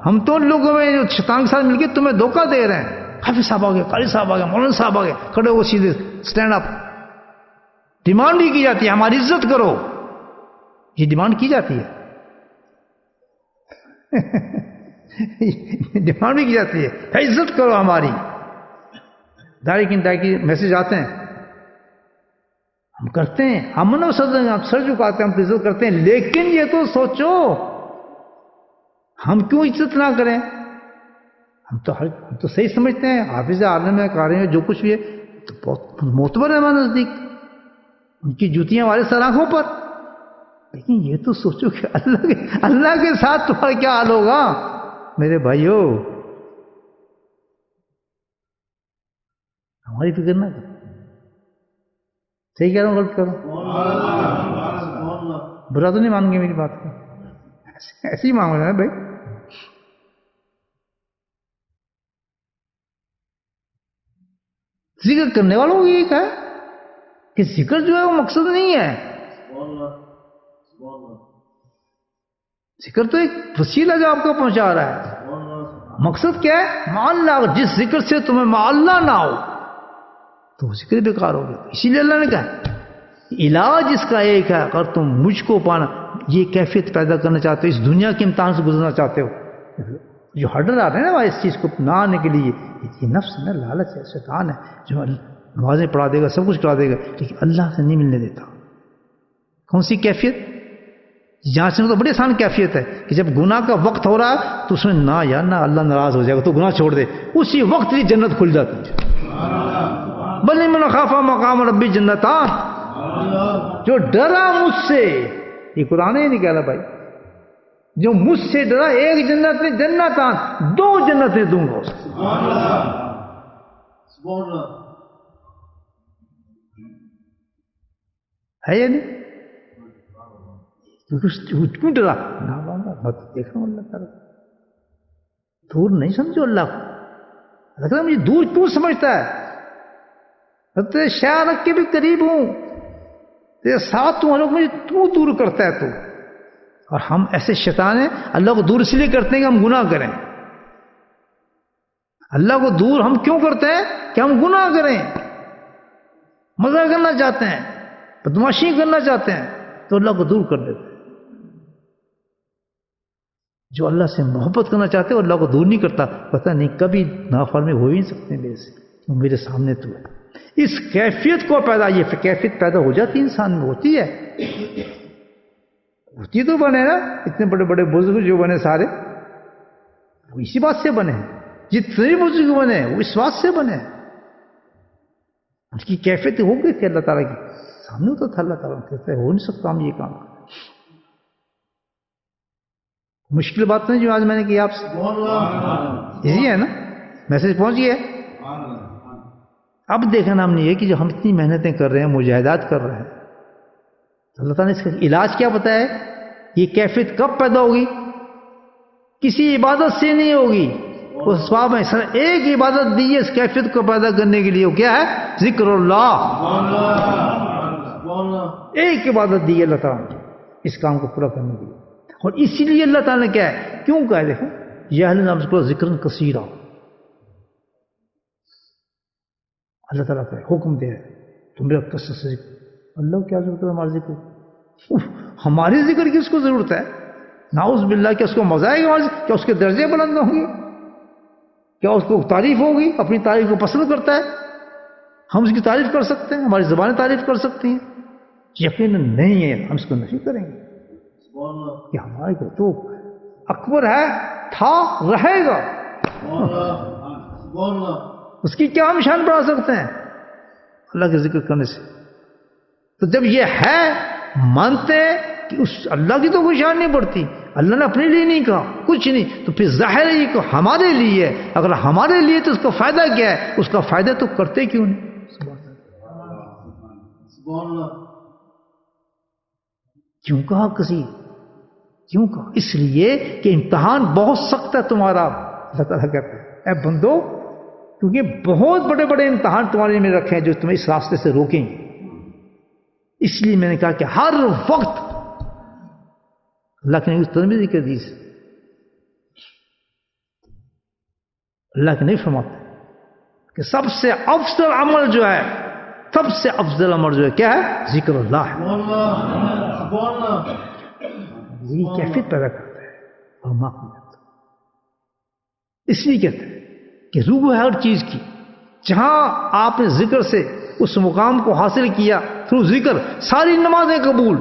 ہم تو ان لوگوں میں جو شیطان کے ساتھ مل کے تمہیں دھوکہ دے رہے ہیں. حافظ صاحب آ گئے, قاری صاحب آ گئے, مولانا صاحب آ گئے, کھڑے ہو سیدھے اسٹینڈ اپ. ڈیمانڈ ہی کی جاتی ہے ہماری عزت کرو, یہ ڈیمانڈ کی جاتی ہے. ڈیمانڈ بھی کی جاتی ہے عزت کرو ہماری. دائی میسج آتے ہیں, ہم کرتے ہیں, ہم نہ سر جھکاتے ہیں, ہم عزت کرتے ہیں. لیکن یہ تو سوچو ہم کیوں عزت نہ کریں. ہم تو صحیح سمجھتے ہیں, حافظ عالم ہے, قاری ہیں, جو کچھ بھی ہے تو بہت معتبر ہے ہمارے نزدیک, ان کی جوتیاں ہمارے سر آنکھوں پر. لیکن یہ تو سوچو کہ اللہ کے ساتھ تمہارا کیا حال ہوگا میرے بھائیو. ہماری فکر نہ کرو. صحیح کہہ رہا ہوں غلط کر رہا ہوں؟ برا تو نہیں مان گے میری بات کو, ایسے ہی مانگو ہے بھائی. ذکر کرنے والوں کو یہ کہا کہ ذکر جو ہے وہ مقصد نہیں ہے. ذکر تو ایک وسیلہ جو آپ کو پہنچا رہا ہے. مقصد کیا ہے؟ مع اللہ. جس ذکر سے تمہیں مع اللہ نہ ہو تو وہ ذکر بیکار ہو گیا. اسی لیے اللہ نے کہا علاج اس کا ایک ہے, اگر تم مجھ کو پانا, یہ کیفیت پیدا کرنا چاہتے ہو, اس دنیا کے امتحان سے گزرنا چاہتے ہو, جو ہرڈل آ رہے ہیں نا اس چیز کو نہ آنے کے لیے, یہ نفس ہے نا, لالچ ہے, شیطان ہے, جو نمازیں پڑھا دے گا, سب کچھ کرا دے گا, لیکن اللہ سے نہیں ملنے دیتا. کون سی کیفیت؟ جانچنا تو بڑی آسان کیفیت ہے کہ جب گناہ کا وقت ہو رہا ہے تو اس میں نہ یار نہ اللہ ناراض ہو جائے گا تو گناہ چھوڑ دے, اسی وقت ہی جنت کھل جاتی ہے. بل من خاف مقام ربی جنتان, جو ڈرا مجھ سے, یہ قرآن ہی نہیں کہہ رہا بھائی, جو مجھ سے ڈرا, ایک جنت میں جنتان, 2 جنتیں دوں گا. ہے یا نہیں؟ کیوں ڈرا؟ دیکھ رہا ہوں اللہ تعالیٰ دور نہیں سمجھو اللہ کو. لگتا ہے مجھے دور کیوں سمجھتا ہے؟ تیرے شاہ رکھ کے بھی قریب ہوں, تیرے ساتھ ہوں, مجھے تو دور کرتا ہے تو. اور ہم ایسے شیطان ہیں, اللہ کو دور اس لیے کرتے ہیں کہ ہم گناہ کریں. اللہ کو دور ہم کیوں کرتے ہیں؟ کہ ہم گناہ کریں, مزہ کرنا چاہتے ہیں, بدماشی کرنا چاہتے ہیں, تو اللہ کو دور کر دیتے ہیں. جو اللہ سے محبت کرنا چاہتے ہیں اللہ کو دور نہیں کرتا. پتہ نہیں کبھی نافرمانی ہو ہی نہیں سکتے میرے سے, وہ میرے سامنے تو ہے. اس کیفیت کو پیدا, یہ کیفیت پیدا ہو جاتی انسان میں, ہوتی ہے, ہوتی تو بنے نا. اتنے بڑے بڑے بزرگ جو بنے سارے, وہ اسی بات سے بنے. جتنے بھی بزرگ بنے وہ اس بات سے بنے. ان کی کیفیت ہو گئی تھی اللہ تعالیٰ کی سامنے, تو تھا اللہ تعالیٰ کہتا ہے ہو نہیں سکتا ہم یہ کام. مشکل بات نہیں جو آج میں نے کی آپ سے, ایزی ہے نا, میسج پہنچ گیا. اب دیکھنا ہم نے یہ کہ جو ہم اتنی محنتیں کر رہے ہیں, مجاہدات کر رہے ہیں, اللہ تعالیٰ نے اس کا علاج کیا بتایا ہے؟ یہ کیفیت کب پیدا ہوگی؟ کسی عبادت سے نہیں ہوگی. اس اسباب میں سر ایک عبادت دی ہے اس کیفیت کو پیدا کرنے کے لیے, وہ کیا ہے؟ ذکر اللہ. ایک عبادت دی ہے اللہ تعالیٰ نے اس کام کو پورا کرنے کے لیے. اور اسی لیے اللہ تعالیٰ نے کیا ہے, کیوں کہا ہے؟ دیکھو, یا اہل نام کو ذکر کثیرہ, اللہ تعالیٰ کا حکم دے ہے تم میرا کثرت سے ذکر. اللہ کیا ضرورت ہے ہمارے ذکر؟ ہماری ذکر کی اس کو ضرورت ہے؟ نعوذ باللہ. کیا اس کو مزہ آئے گا؟ کیا اس کے درجے بلند ہوں گے؟ کیا اس کو تعریف ہوگی؟ اپنی تعریف کو پسند کرتا ہے. ہم اس کی تعریف کر سکتے ہیں, ہماری زبانیں تعریف کر سکتی ہیں؟ یقیناً نہیں ہے, ہم اس کو نہیں کریں گے. کہ ہمارے کو تو اکبر ہے، تھا، رہے گا، اس کی کیا ہم شان بڑھا سکتے ہیں اللہ کے ذکر کرنے سے؟ تو جب یہ ہے مانتے ہیں کہ اس اللہ کی تو کوئی شان نہیں پڑتی، اللہ نے اپنے لیے نہیں کہا کچھ نہیں، تو پھر ظاہر ہے یہ کہ ہمارے لیے ہے، اگر ہمارے لیے تو اس کا فائدہ کیا ہے؟ اس کا فائدہ تو کرتے کیوں نہیں؟ کیوں کہا کسی؟ کیوں کہا؟ اس لیے کہ امتحان بہت سخت ہے تمہارا، اللہ تعالیٰ کہتے ہیں اے بندو، کیونکہ بہت بڑے بڑے امتحان تمہارے میں رکھے ہیں جو تمہیں اس راستے سے روکیں گے۔ اس لیے میں نے کہا کہ ہر وقت اللہ کے نبی ترمذی کے حدیث، اللہ کے نبی فرماتے ہیں کہ سب سے افضل عمل جو ہے، سب سے افضل عمل جو ہے کیا ہے؟ ذکر اللہ ہے۔ یہ کیفیت پیدا کرتا ہے اور معقولیت۔ اس لیے کہتے ہیں کہ روح ہے ہر چیز کی، جہاں آپ نے ذکر سے اس مقام کو حاصل کیا تھرو ذکر، ساری نمازیں قبول،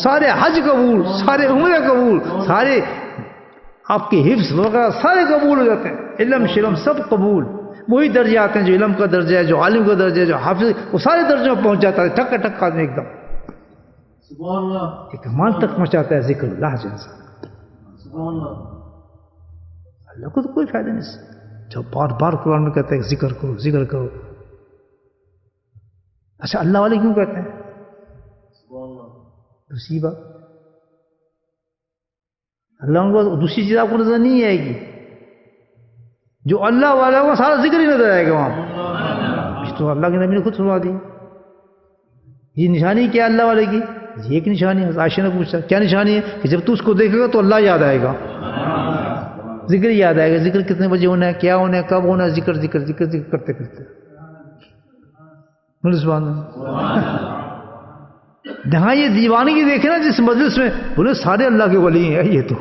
سارے حج قبول، سارے عمرے قبول، سارے آپ کے حفظ وغیرہ سارے قبول ہو جاتے ہیں، علم شلم سب قبول، وہی درجے آتے ہیں جو علم کا درجہ ہے، جو عالم کا درجہ ہے، جو حافظ، وہ سارے درجوں میں پہنچ جاتا ہے، ٹھک ٹھک آدمی ایک دم ایک کمال تک پہنچاتا ہے ذکر اللہ جو انسان۔ اللہ کو تو کوئی فائدہ نہیں، جب بار بار قرآن میں کہتے ہیں ذکر کرو ذکر کرو۔ اچھا اللہ والے کیوں کہتے ہیں؟ دوسری بات، اللہ کو دوسری چیز آپ کو نظر نہیں آئے گی، جو اللہ والا ہوگا سارا ذکر ہی نظر آئے گا وہاں۔ تو اللہ کے نبی نے خود فرما دی یہ نشانی کیا اللہ والے کی؟ یہ ایک نشانی ہے۔ عائشہ نے پوچھا کیا نشانی ہے؟ کہ جب تو اس کو دیکھے گا تو اللہ یاد آئے گا، ذکر یاد آئے گا، ذکر کتنے بجے ہونا ہے، کیا ہونا ہے، کب ہونا ہے، ذکر ذکر ذکر ذکر کرتے کرتے۔ سبحان اللہ۔ جہاں یہ دیوانگی دیکھے نا جس مجلس میں، بولے سارے اللہ کے ولی ہیں یہ تو،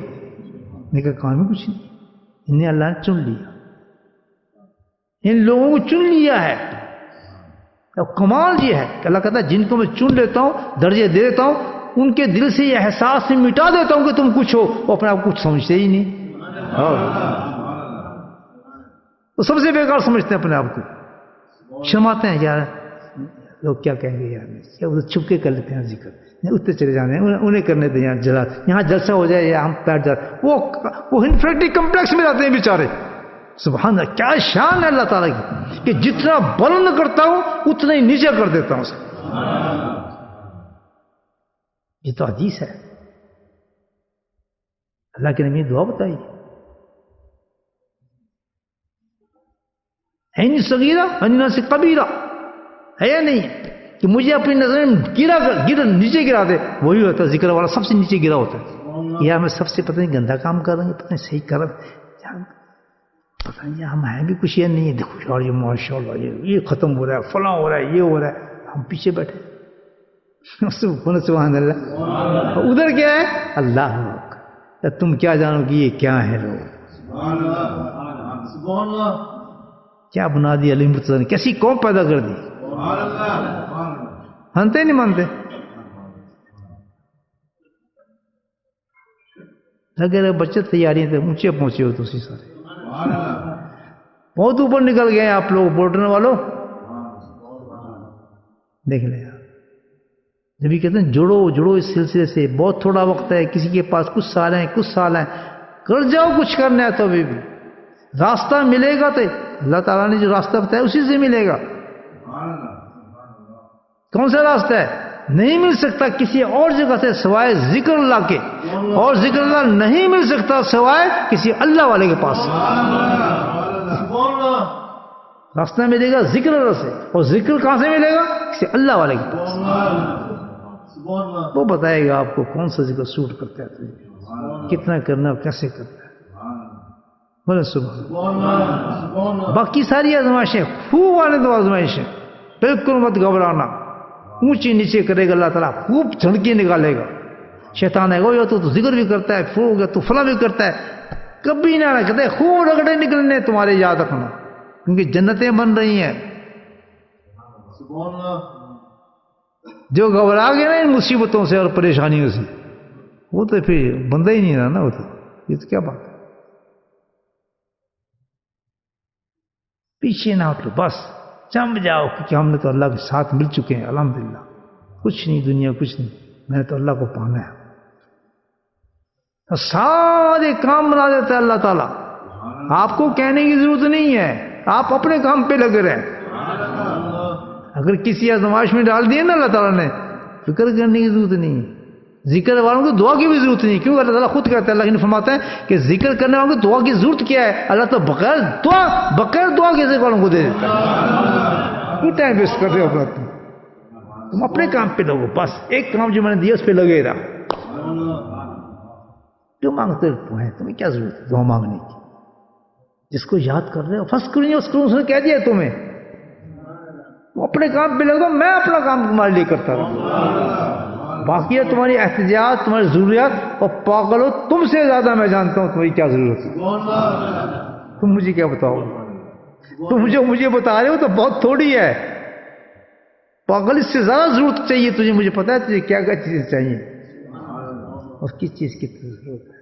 لیکن کام میں کچھ نہیں، انہیں اللہ نے چن لیا، ان لوگوں کو چن لیا ہے۔ اور کمال یہ ہے کہ اللہ کہتا ہے جن کو میں چن لیتا ہوں، درجے دے دیتا ہوں، ان کے دل سے یہ احساس میں مٹا دیتا ہوں کہ تم کچھ ہو، وہ اپنے آپ کو کچھ سمجھتے ہی نہیں، وہ سب سے بیکار سمجھتے ہیں اپنے آپ کو، شرماتے ہیں یار لوگ کیا کہیں گے یار، چھپ کے کر لیتے ہیں ذکر، اتنے چلے جانے ہیں، انہیں کرنے دیں یہاں جلسہ ہو جائے یا ہم بیٹھ جاتے، وہ انفیریٹی کمپلیکس میں جاتے ہیں بیچارے۔ سبحان اللہ، کیا شان ہے اللہ تعالیٰ کی کہ جتنا بلند کرتا ہوں اتنا ہی نیچے کر دیتا ہوں اسے۔ یہ تو حدیث ہے، اللہ کے نبی نے دعا بتائی، عین صغیرہ اننا سے کبیرہ ہے یا نہیں، کہ مجھے اپنی نظر میں نیچے گرا دے، وہی ہوتا ہے ذکر والا، سب سے نیچے گرا ہوتا ہے۔ یا میں سب سے پتہ نہیں گندا کام کر رہے ہیں، پتہ نہیں صحیح کر رہے ہیں، پتہ نہیں ہم ہیں بھی کچھ یا نہیں ہے، دیکھو یار یہ ماشاء اللہ یہ ختم ہو رہا ہے، فلاں ہو رہا ہے، یہ ہو رہا ہے، ہم پیچھے بیٹھے سبحان اللہ۔ ادھر کیا ہے؟ اللہ تم کیا جانو کہ یہ کیا ہے لوگ، کیا بنا دی علی مرتضی نے، کیسی قوم پیدا کر دی، مانتے نہیں مانتے؟ اگر بچت تیاری تھے اونچے پہنچے ہو تو اسی سارے بہت اوپر نکل گئے آپ لوگ بورڈر والوں، دیکھ لیں جب یہ کہتے ہیں جڑو جڑو اس سلسلے سے، بہت تھوڑا وقت ہے، کسی کے پاس کچھ سال ہیں، کر جاؤ، کچھ کرنا ہے تو ابھی بھی راستہ ملے گا، تو اللہ تعالیٰ نے جو راستہ بتایا اسی سے ملے گا۔ کون سا راستہ ہے؟ نہیں مل سکتا کسی اور جگہ سے سوائے ذکر اللہ کے، اور ذکر اللہ نہیں مل سکتا سوائے کسی اللہ والے کے پاس۔ راستہ ملے گا ذکر اللہ سے، اور ذکر کہاں سے ملے گا؟ کسی اللہ والے کے پاس، وہ بتائے گا آپ کو کون سا ذکر سوٹ کرتا ہے، کتنا کرنا اور کیسے کرنا ہے۔ بولے سبحان۔ باقی ساری آزمائشیں خوب آنے دو، آزمائشیں بالکل مت گھبرانا، اونچی نیچے کرے گا اللہ تعالیٰ، خوب جھڑکی نکالے گا۔ شیطان ہے وہ تو ذکر بھی کرتا ہے، پھر ہو گیا تو فلاں بھی کرتا ہے، کبھی نہ کہتے خوب رگڑے نکلنے تمہارے، یاد رکھنا، کیونکہ جنتیں بن رہی ہیں۔ جو گھبرا گئے نا ان مصیبتوں سے اور پریشانیوں سے، وہ تو پھر بندہ ہی نہیں رہا نا، وہ تو یہ تو کیا بات ہے. پیچھے نہ ہٹو، بس جم جاؤ، کیونکہ ہم نے تو اللہ کے ساتھ مل چکے ہیں الحمدللہ. کچھ نہیں دنیا، کچھ نہیں، میں نے تو اللہ کو پانا ہے. سارے کام بنا دیتا ہے اللہ تعالیٰ. آپ کو کہنے کی ضرورت نہیں ہے، آپ اپنے کام پہ لگے رہیں. اگر کسی آزمائش میں ڈال دیے نا اللہ تعالیٰ نے، فکر کرنے کی ضرورت نہیں ہے. ذکر والوں کو دعا کی بھی ضرورت نہیں، کیوں؟ اللہ تعالیٰ خود کہتا ہے، اللہ نے فرماتا ہے کہ ذکر کرنے والوں کو دعا کی ضرورت کیا ہے؟ اللہ تو بغیر دعا کے ذکر والوں کو دے دیتا ہے. کیوں ٹائم ویسٹ کر رہے ہو اپنا؟ تم اپنے کام پہ لگو، بس ایک کام جو میں نے دیا اس پہ لگے رہا. جو مانگتے ہیں، تمہیں کیا ضرورت ہے دعا مانگنے کی؟ جس کو یاد کر رہے ہو فرض کریں، اس کو اس نے کہہ دیا تمہیں، وہ اپنے کام پہ لگو، میں اپنا کام تمہارے لیے کرتا رہوں. باقی ہے تمہاری احتیاجات، تمہاری ضروریات، اور پاگل ہو تم سے زیادہ میں جانتا ہوں تمہاری کیا ضرورت ہے. تم مجھے کیا بتاؤ؟ تم جو مجھے بتا رہے ہو تو بہت تھوڑی ہے. پاگل اس سے زیادہ ضرورت چاہیے تجھے. مجھے پتا ہے تجھے کیا کیا چیزیں چاہیے اور کس چیز کی ضرورت ہے.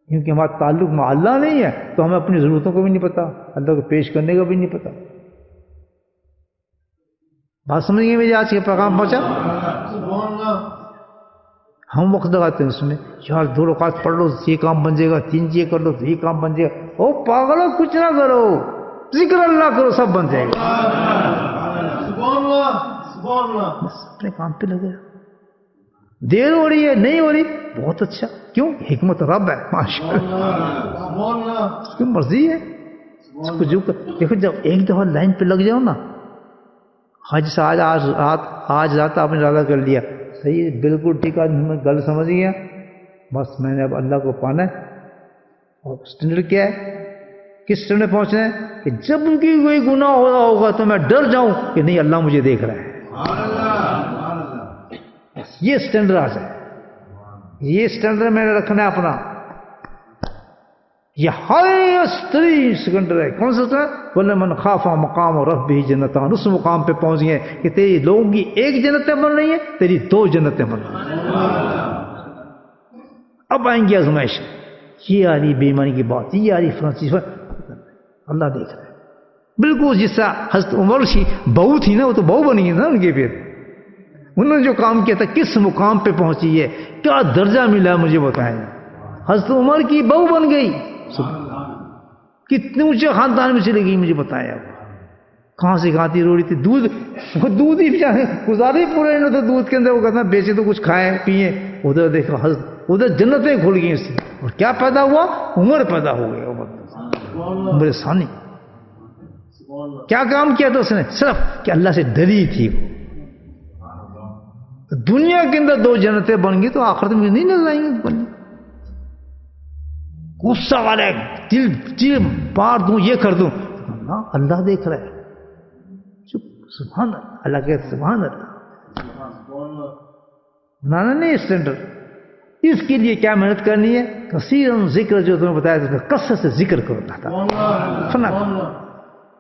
کیونکہ ہمارا تعلق مع اللہ نہیں ہے تو ہمیں اپنی ضرورتوں کو بھی نہیں پتا، اللہ کو پیش کرنے کا بھی نہیں پتا. بات سمجھ گئے مجھے؟ آج کے پیغام پہنچا؟ ہم وقت لگاتے ہیں اس میں، یار 2 رکعت پڑھ لو یہ کام بن جائے گا، 3 چیزیں کر لو تو یہ کام بن جائے گا. او پاگلو، کچھ نہ کرو، ذکر اللہ کرو، سب بن جائے گا. بس اپنے کام پہ لگے. دیر ہو رہی ہے، نہیں ہو رہی، بہت اچھا. کیوں؟ حکمت رب ہے، ماشاءاللہ، اس کی مرضی ہے. اس کو جو دیکھو، جب ایک دفعہ لائن پہ لگ جاؤ نا، حج سے آج رات آپ نے ارادہ کر لیا، صحیح ہے، بالکل ٹھیک ہے، میں گل سمجھ گیا، بس میں نے اب اللہ کو پانا ہے. اور اسٹینڈرڈ کیا ہے؟ کس اسٹینڈرڈ میں پہنچنا ہے کہ جب کی کوئی گناہ ہو رہا ہوگا تو میں ڈر جاؤں کہ نہیں، اللہ مجھے دیکھ رہا ہے. یہ اسٹینڈرڈ آ جائے، یہ اسٹینڈرڈ میں نے رکھنا ہے اپنا. یہ ہائیسٹ ترین اسٹینڈرڈ ہے. کون سا ہے؟ وَلَمَنْ خَافَ مَقَامَ رَبِّهِ جَنَّتَانِ. اس مقام پہ پہنچ گئے کہ تیری لوگوں کی ایک جنتیں بن رہی ہیں، تیری 2 جنتیں بن رہی ہیں. اب آئیں گی آزمائش، یہ آ رہی بے ایمانی کی بات، یہ آ رہی فرانسیس، اللہ دیکھ رہا ہے. بالکل جس طرح حضرت عمر کی بہو تھی نا، وہ تو بہو بنی ہے نا ان کے. پھر انہوں نے جو کام کیا تھا کس مقام پہ پہنچی ہے، کیا درجہ ملا مجھے بتائیں. حضرت عمر کی بہو بن گئی، کتنے اونچے خاندان میں چلے گئی مجھے بتایا. کہاں سے کھاتی رو رہی تھی، دودھ ہی گزارے پورے انہوں تو دودھ کے اندر، وہ کہتا بیچے تو کچھ کھائے پیئے. ادھر دیکھو ادھر جنتیں کھل گئی اس کی. اور کیا پیدا ہوا؟ عمر پیدا ہو گیا. عمر ثانی. کیا کام کیا تھا اس نے؟ صرف کہ اللہ سے ڈری تھی. دنیا کے اندر 2 جنتیں بن گئی تو آخرت میں نہیں نظر آئیں گے. غصہ والا ہے، دل پار دوں، یہ کر دوں، اللہ دیکھ رہا ہے. سبحان اللہ. اللہ کہتے سبحان اللہ. بنانا نہیں اسٹینڈرڈ. اس کے لیے کیا محنت کرنی ہے؟ کثیرن ذکر، جو تمہیں بتایا تھا، کثرت سے ذکر کرو اللہ تعالیٰ،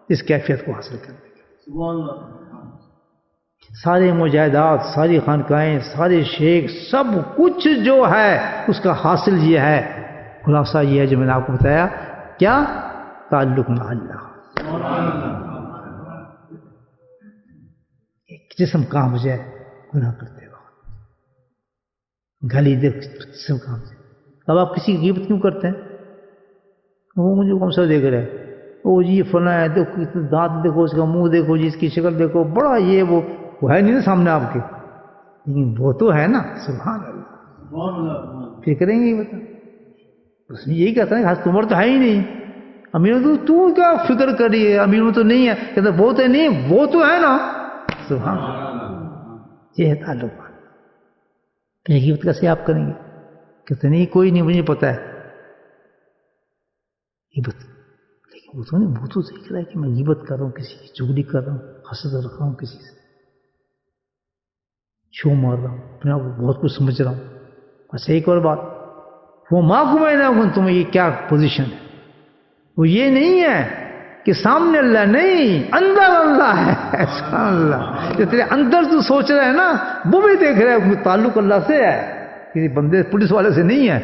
اس کیفیت کو حاصل کرنے کے. سارے مجاہدات، ساری خانقاہیں، سارے شیخ، سب کچھ جو ہے اس کا حاصل یہ ہے، خلاصہ یہ ہے جو میں نے آپ کو بتایا. کیا؟ تعلق مع اللہ. جسم کام ہو جائے گناہ کرتے وقت، گلی دیکھ جسم کام سے. اب آپ کسی کی غیبت کیوں کرتے ہیں؟ وہ مجھے کون سا دیکھ رہا ہے، وہ جی فلاں ہے، دیکھو دانت دیکھو، اس کا منہ دیکھو، جی اس کی شکل دیکھو، بڑا یہ وہ ہے نہیں نا سامنے آپ کے، لیکن وہ تو ہے نا. سبحان اللہ. پھر کریں گے بتا، اس نے یہی کہتا ہے حضرت عمر تو ہے ہی نہیں. امیر تو کیا فکر کری ہے، امیر میں تو نہیں ہے. کہتا وہ تو نہیں، وہ تو ہے نا. سبحان اللہ. یہ ہے تعلق. غیبت کیسے آپ کریں گے؟ کہتے نہیں کوئی نہیں، مجھے پتا ہے غیبت. لیکن وہ تو نہیں، وہ تو دیکھ رہا ہے کہ میں غیبت کر رہا ہوں، کسی کی چگلی کر رہا ہوں، حسد رکھ رہا ہوں، کسی سے چھو مار رہا ہوں، اپنے آپ کو بہت کچھ سمجھ رہا ہوں. اچھا ایک اور بات، وہ ماں کو میں نہ تمہیں یہ کیا پوزیشن ہے؟ وہ یہ نہیں ہے کہ سامنے اللہ نہیں، اندر اللہ ہے. سبحان اللہ. جو تیرے اندر تو سوچ رہا ہے نا، وہ بھی دیکھ رہا ہے. تعلق اللہ سے ہے. کسی بندے پولیس والے سے نہیں ہے،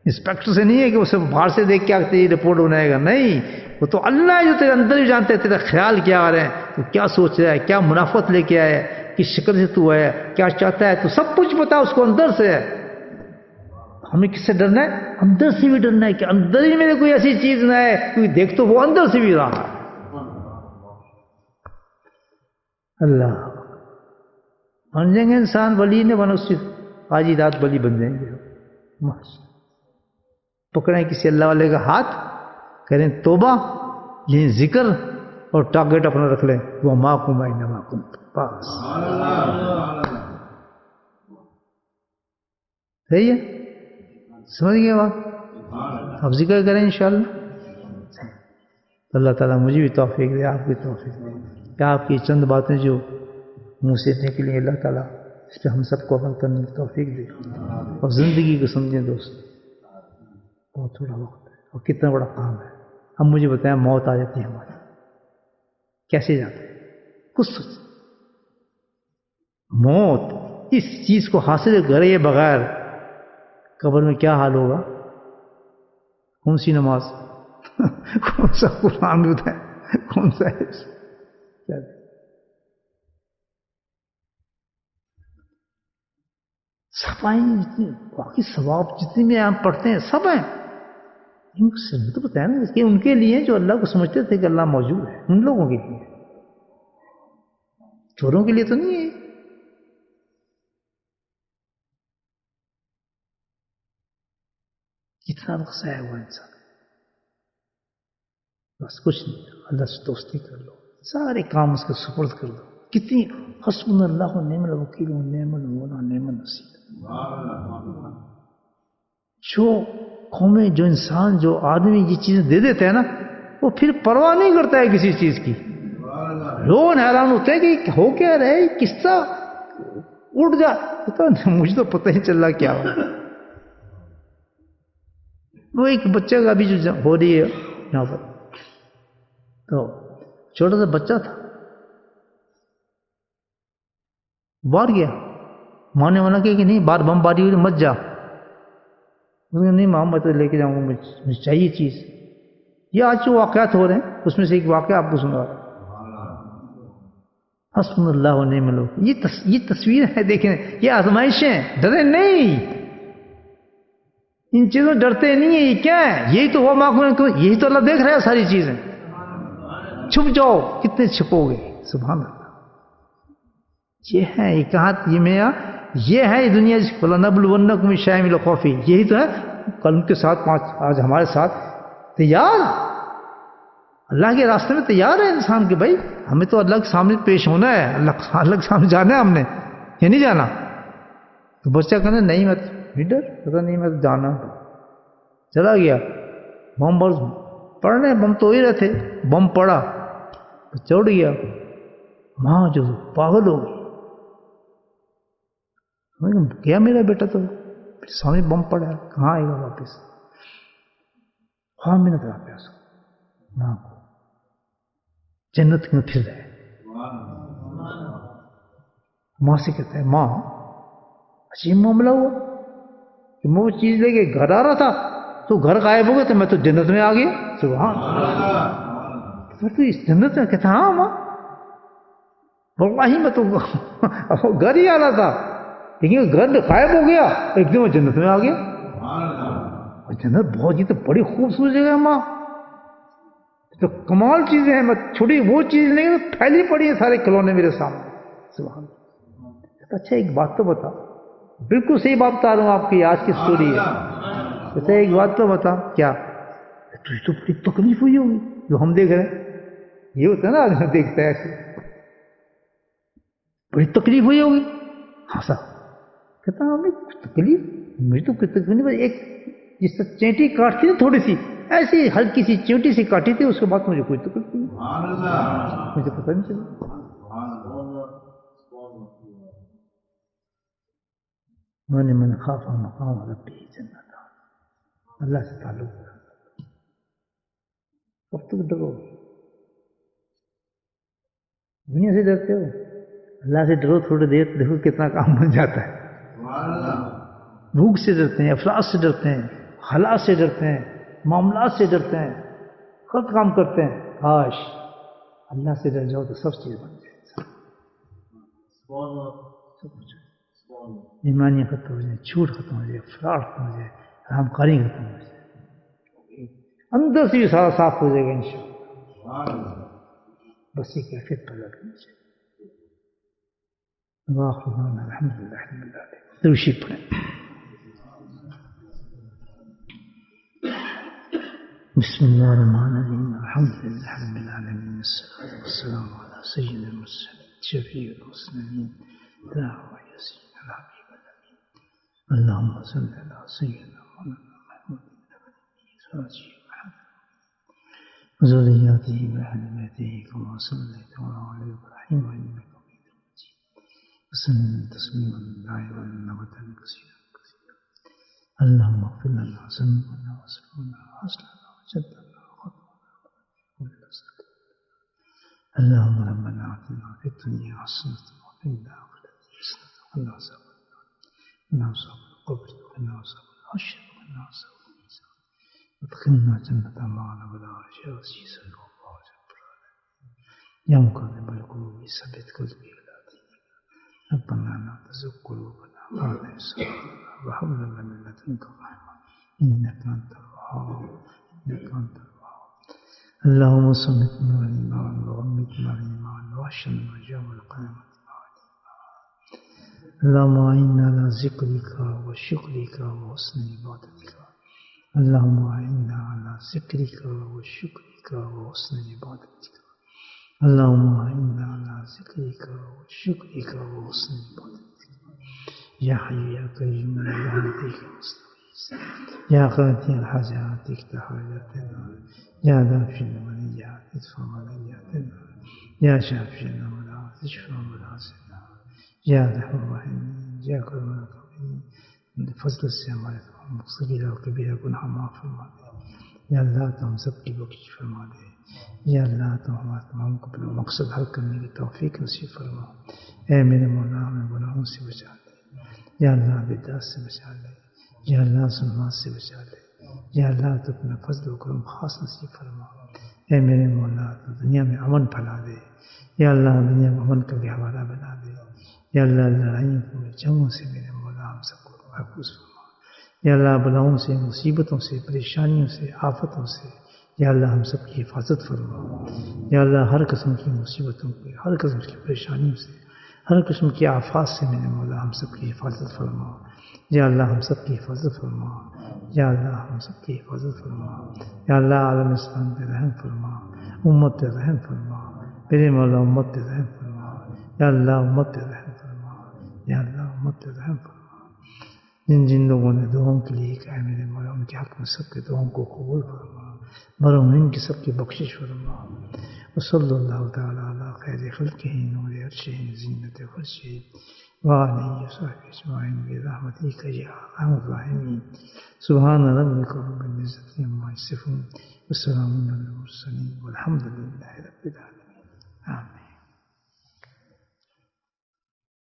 انسپیکٹر سے نہیں ہے کہ اسے باہر سے دیکھ کے آتے یہ رپورٹ بنائے گا، نہیں، وہ تو اللہ ہے جو تیرے اندر ہی جانتے ہیں تیرا خیال کیا آ رہا ہے، تو کیا سوچ رہا ہے، کیا منافعت لے کے آیا ہے، کس شکل سے تو ہے، کیا چاہتا ہے، تو سب کچھ پتا اس کو اندر سے ہے۔ ہمیں کس سے ڈرنا ہے؟ اندر سے بھی ڈرنا ہے کہ اندر ہی میرے کوئی ایسی چیز نہ ہے، کیونکہ دیکھ تو وہ اندر سے بھی رہا ہے۔ اللہ بن جائیں گے انسان، ولی نے بنا، اس سے آج ہی رات ولی بن جائیں گے۔ پکڑیں کسی اللہ والے کا ہاتھ، کریں توبہ، یہ ذکر، اور ٹارگیٹ اپنا رکھ لیں، وہ ماں کو میں نما کن پاس۔ صحیح ہے، سمجھ گئے بات؟ اب ذکر کریں انشاءاللہ۔ اللہ تعالیٰ مجھے بھی توفیق دے، آپ بھی توفیق دے کہ آپ کی چند باتیں جو منہ سے نکلی، اللہ تعالیٰ اس پہ ہم سب کو عمل کرنے کی توفیق دے، اور زندگی کو سمجھیں دوست، بہت تھوڑا وقت ہے اور کتنا بڑا کام ہے۔ اب مجھے بتائیں، موت آ جاتی ہے ہماری، کیسے جاتے ہیں؟ کچھ سوچ، موت اس چیز کو حاصل کرے بغیر قبر میں کیا حال ہوگا؟ کون سی نماز، کون سا قرآن بتائیں، کون سا ہے؟ سب آئیں، باقی ثواب جتنے بھی ہم پڑھتے ہیں سب ہیں، ان کو تو بتایا نا کہ ان کے لیے جو اللہ کو سمجھتے تھے کہ اللہ موجود ہے، ان لوگوں کے لیے، چوروں کے لیے تو نہیں ہے۔ کتنا نقصہ ہے وہ انسان، بس کچھ نہیں، اللہ سے دوستی کر لو، سارے کام اس کے سپرد کر دو۔ کتنی حسبنا اللہ و نعم الوکیل و نعم المولا نعم النصیر۔ جو قومیں، جو انسان، جو آدمی یہ چیزیں دے دیتے ہیں نا، وہ پھر پرواہ نہیں کرتا ہے کسی چیز کی۔ لوگ حیران ہوتے ہیں کہ ہو کیا رہے، کس طرح اٹھ جا، مجھے تو پتہ ہی چل رہا کیا ہوا۔ وہ ایک بچے کا بھی جو ہو رہی ہے یہاں پر، تو چھوٹا سا بچہ تھا، باہر گیا، ماں نے منع کیا کہ نہیں، باہر بم باری ہوئی مت جا۔ نہیں ماں میں تو لے کے جاؤں گا، مجھے چاہیے چیز۔ یہ آج جو واقعات ہو رہے ہیں اس میں سے ایک واقعہ آپ کو سنا رہا ہوں۔ حسبنا اللہ و نعم الوکیل، یہ تصویر ہے، دیکھیں، یہ آزمائشیں، ڈرے نہیں، ان چیزوں ڈرتے نہیں ہیں۔ یہ کیا ہے؟ یہی تو ہوا معقول، یہی تو اللہ دیکھ رہا ہے ساری چیزیں۔ چھپ جاؤ، کتنے چھپو گے، سبحان اللہ۔ یہ ہے، یہ کہاں، یہ میاں، یہ ہے یہ دنیا، وَلَنَبْلُوَنَّكُمْ بِشَيْءٍ مِّنَ الْخَوْفِ، یہی تو ہے قلم کے ساتھ آج ہمارے ساتھ تیار، اللہ کے راستے میں تیار ہے انسان کہ بھائی ہمیں تو اللہ کے سامنے پیش ہونا ہے، اللہ کے سامنے جانا ہے ہم نے، یہ نہیں جانا۔ تو بچہ کہنا نہیں میں ڈر، پتا نہیں میں تو جانا، چلا گیا، بم پڑنے، بم تو ہی رہے تھے، بم پڑا، بچہ اڑ گیا، ماں جو پاگل ہو گئی، کیا میرا بیٹا تو سامنے بم پڑا ہے، کہاں آئے گا واپس؟ ہاں میں نے کہا پیسہ ماں کو جنت میں پھر رہے۔ ماں سے کہتا ہے ماں عجیب معاملہ ہوا کہ میں وہ چیز لے کے گھر آ رہا تھا تو گھر غائب ہو گیا، تو میں تو جنت میں آ گیا۔ سبحان اللہ، تو اس جنت میں؟ کہتا ہاں ماں واللہ میں تو گھر ہی آ رہا تھا لیکن گھر غائب ہو گیا، ایک دم میں جنت میں آ گیا۔ جنت بہت، یہ تو بڑی خوبصورت جگہ ہے ماں، تو کمال چیزیں ہیں، میں چھوٹی وہ چیز نہیں پھیلی پڑی ہیں سارے کھلونے میرے سامنے۔ سبحان اللہ۔ اچھا ایک بات تو بتا، بالکل صحیح بات بتا رہا ہوں آپ کی، آج کی سٹوری ہے۔ اچھا ایک بات تو بتا، کیا تجھے تو بڑی تکلیف ہوئی ہوگی جو ہم دیکھ رہے ہیں، یہ ہوتا ہے نا آدمی دیکھتا ہے ایسے، بڑی تکلیف ہوئی ہوگی، ہنسا، کہتا ہمیں تکلیف، مجھے تو کوئی تکلیف، ایک جس سے چینٹی کاٹتی نا تھوڑی سی، ایسی ہلکی سی چینٹی سی کاٹی تھی، اس کے بعد مجھے کوئی تکلیف نہیں، مجھے پتہ نہیں چلا۔ من خاف مقام ربہ جنت، اللہ سے تعلق ہے، کب تک ڈرو؟ دنیا سے ڈرتے ہو، اللہ سے ڈرو تھوڑی دیر، دیکھو کتنا کام بن جاتا ہے۔ بھوک سے ڈرتے ہیں، افلاس سے ڈرتے ہیں، حالات سے ڈرتے ہیں، معاملات سے ڈرتے ہیں، خود کام کرتے ہیں. کاش اللہ سے ڈر جاؤ تو سب چیز بن جائے. سب کچھ ایمانی ختم ہو جائے، جھوٹ ختم ہو جائے، فراڈ ختم ہو جائے، حرام کاری ختم ہو جائے، اندر سے بھی سارا صاف ہو جائے گا انشاءاللہ. بس یہ کیفیت پیدا کرنی چاہیے. واخر دعوانا الحمدللہ رب العالمین. درود پڑھیں. بسم الله الرحمن الرحيم. الحمد لله رب العالمين، الصلاة والسلام على سيد المرسلين شفيع المسلمين داعي ياسين الحبيب الأمين. اللهم صل على سيدنا مولانا محمد سراج محمد وذرياته وأهل بيته كما صليت على إبراهيم إنك حميد مجيد. وسلم تسليما دائما أبدا كثيرا كثيرا. اللهم اغفر لنا ذنوبنا واسلمنا وأصلحنا وجدنا وخطأنا كل سكت. اللهم ربنا آتنا في الدنيا حسنة وفي الآخرة حسنة وقنا عذاب النار. وقنا عذاب القبر وقنا عذاب الحشر وقنا عذاب الميزان. وادخلنا جنة مع الأبرار يا عزيز الغفار رب العالمين. يا مقلب القلوب ثبت قلبي على دينك. ربنا لا تزغ قلوبنا بعد إذ هديتنا وهب لنا من لدنك رحمة إنك أنت الوهاب. اللهم صمتنا بالإيمان وغمتنا بالإيمان وأحشرنا يوم القيامة مع الإيمان. اللهم أعنا على ذكرك وشكرك وحسن عبادتك. اللهم أعنا على ذكرك وشكرك وحسن عبادتك. اللهم أعنا على ذكرك وشكرك وحسن عبادتك. يا حي يا قيوم برحمتك نستغيث. يا قاضي الحاجات اقض حاجاتنا. يا دافع البليات ادفع بلياتنا. يا شافي الأمراض اشف أمراضنا. يا رحم الراحمين يا كرم الأكرمين. فضل سے ہمارے صغیرہ و کبیرہ گناہ معاف فرما دے. یا اللہ تو ہم سب کی بخشش فرما دے. یا اللہ تو ہمارے تمام کو اپنا مقصد حل کرنے کی توفیق نصیب فرما. اے میرے مولا ہمیں گناہوں سے بچا لے. یا اللہ بدعت سے بچا لے. یا اللہ ظلمات سے بچا لے. یا اللہ تو اپنا فضل و کرم خاص نصیب فرما. اے میرے مولا تو دنیا میں امن پھیلا دے. یا اللہ دنیا میں امن کا گہوارہ بنا دے. یا اللہ لڑائیوں کو جنگوں سے میرے مولا ہم سب کو محفوظ فرما. یا اللہ بلاؤں سے مصیبتوں سے پریشانیوں سے آفتوں سے یا اللہ ہم سب کی حفاظت فرما. یا اللہ ہر قسم کی مصیبتوں کو ہر قسم کی پریشانیوں سے ہر قسم کی آفات سے میرے مولا ہم سب کی حفاظت فرما. یا اللہ ہم سب کی حفاظت فرما. یا اللہ ہم سب کی حفاظت فرما. یا اللہ عالم اسلام پہ رحم فرما. امت پہ رحم فرما. میرے مولا امت پہ رحم فرما. یا اللہ امت پہ رحم فرما. یا اللہ امت پہ رحم فرما. جن لوگوں نے دعاؤں کے لیے کہا میرے مولا ان کے حق میں سب کے دعاؤں کو قبول فرما. مرحومین کی سب کی بخشش فرما. وصلی اللہ تعالی علی خیر خلقہ نور عرشہ زینت فرشہ وعلیہ وصحبہ اجمعین برحمتک یا ارحم الراحمین. سبحان ربک رب العزۃ عما یصفون وسلام علی المرسلین والحمد للہ رب العالمین. آمین.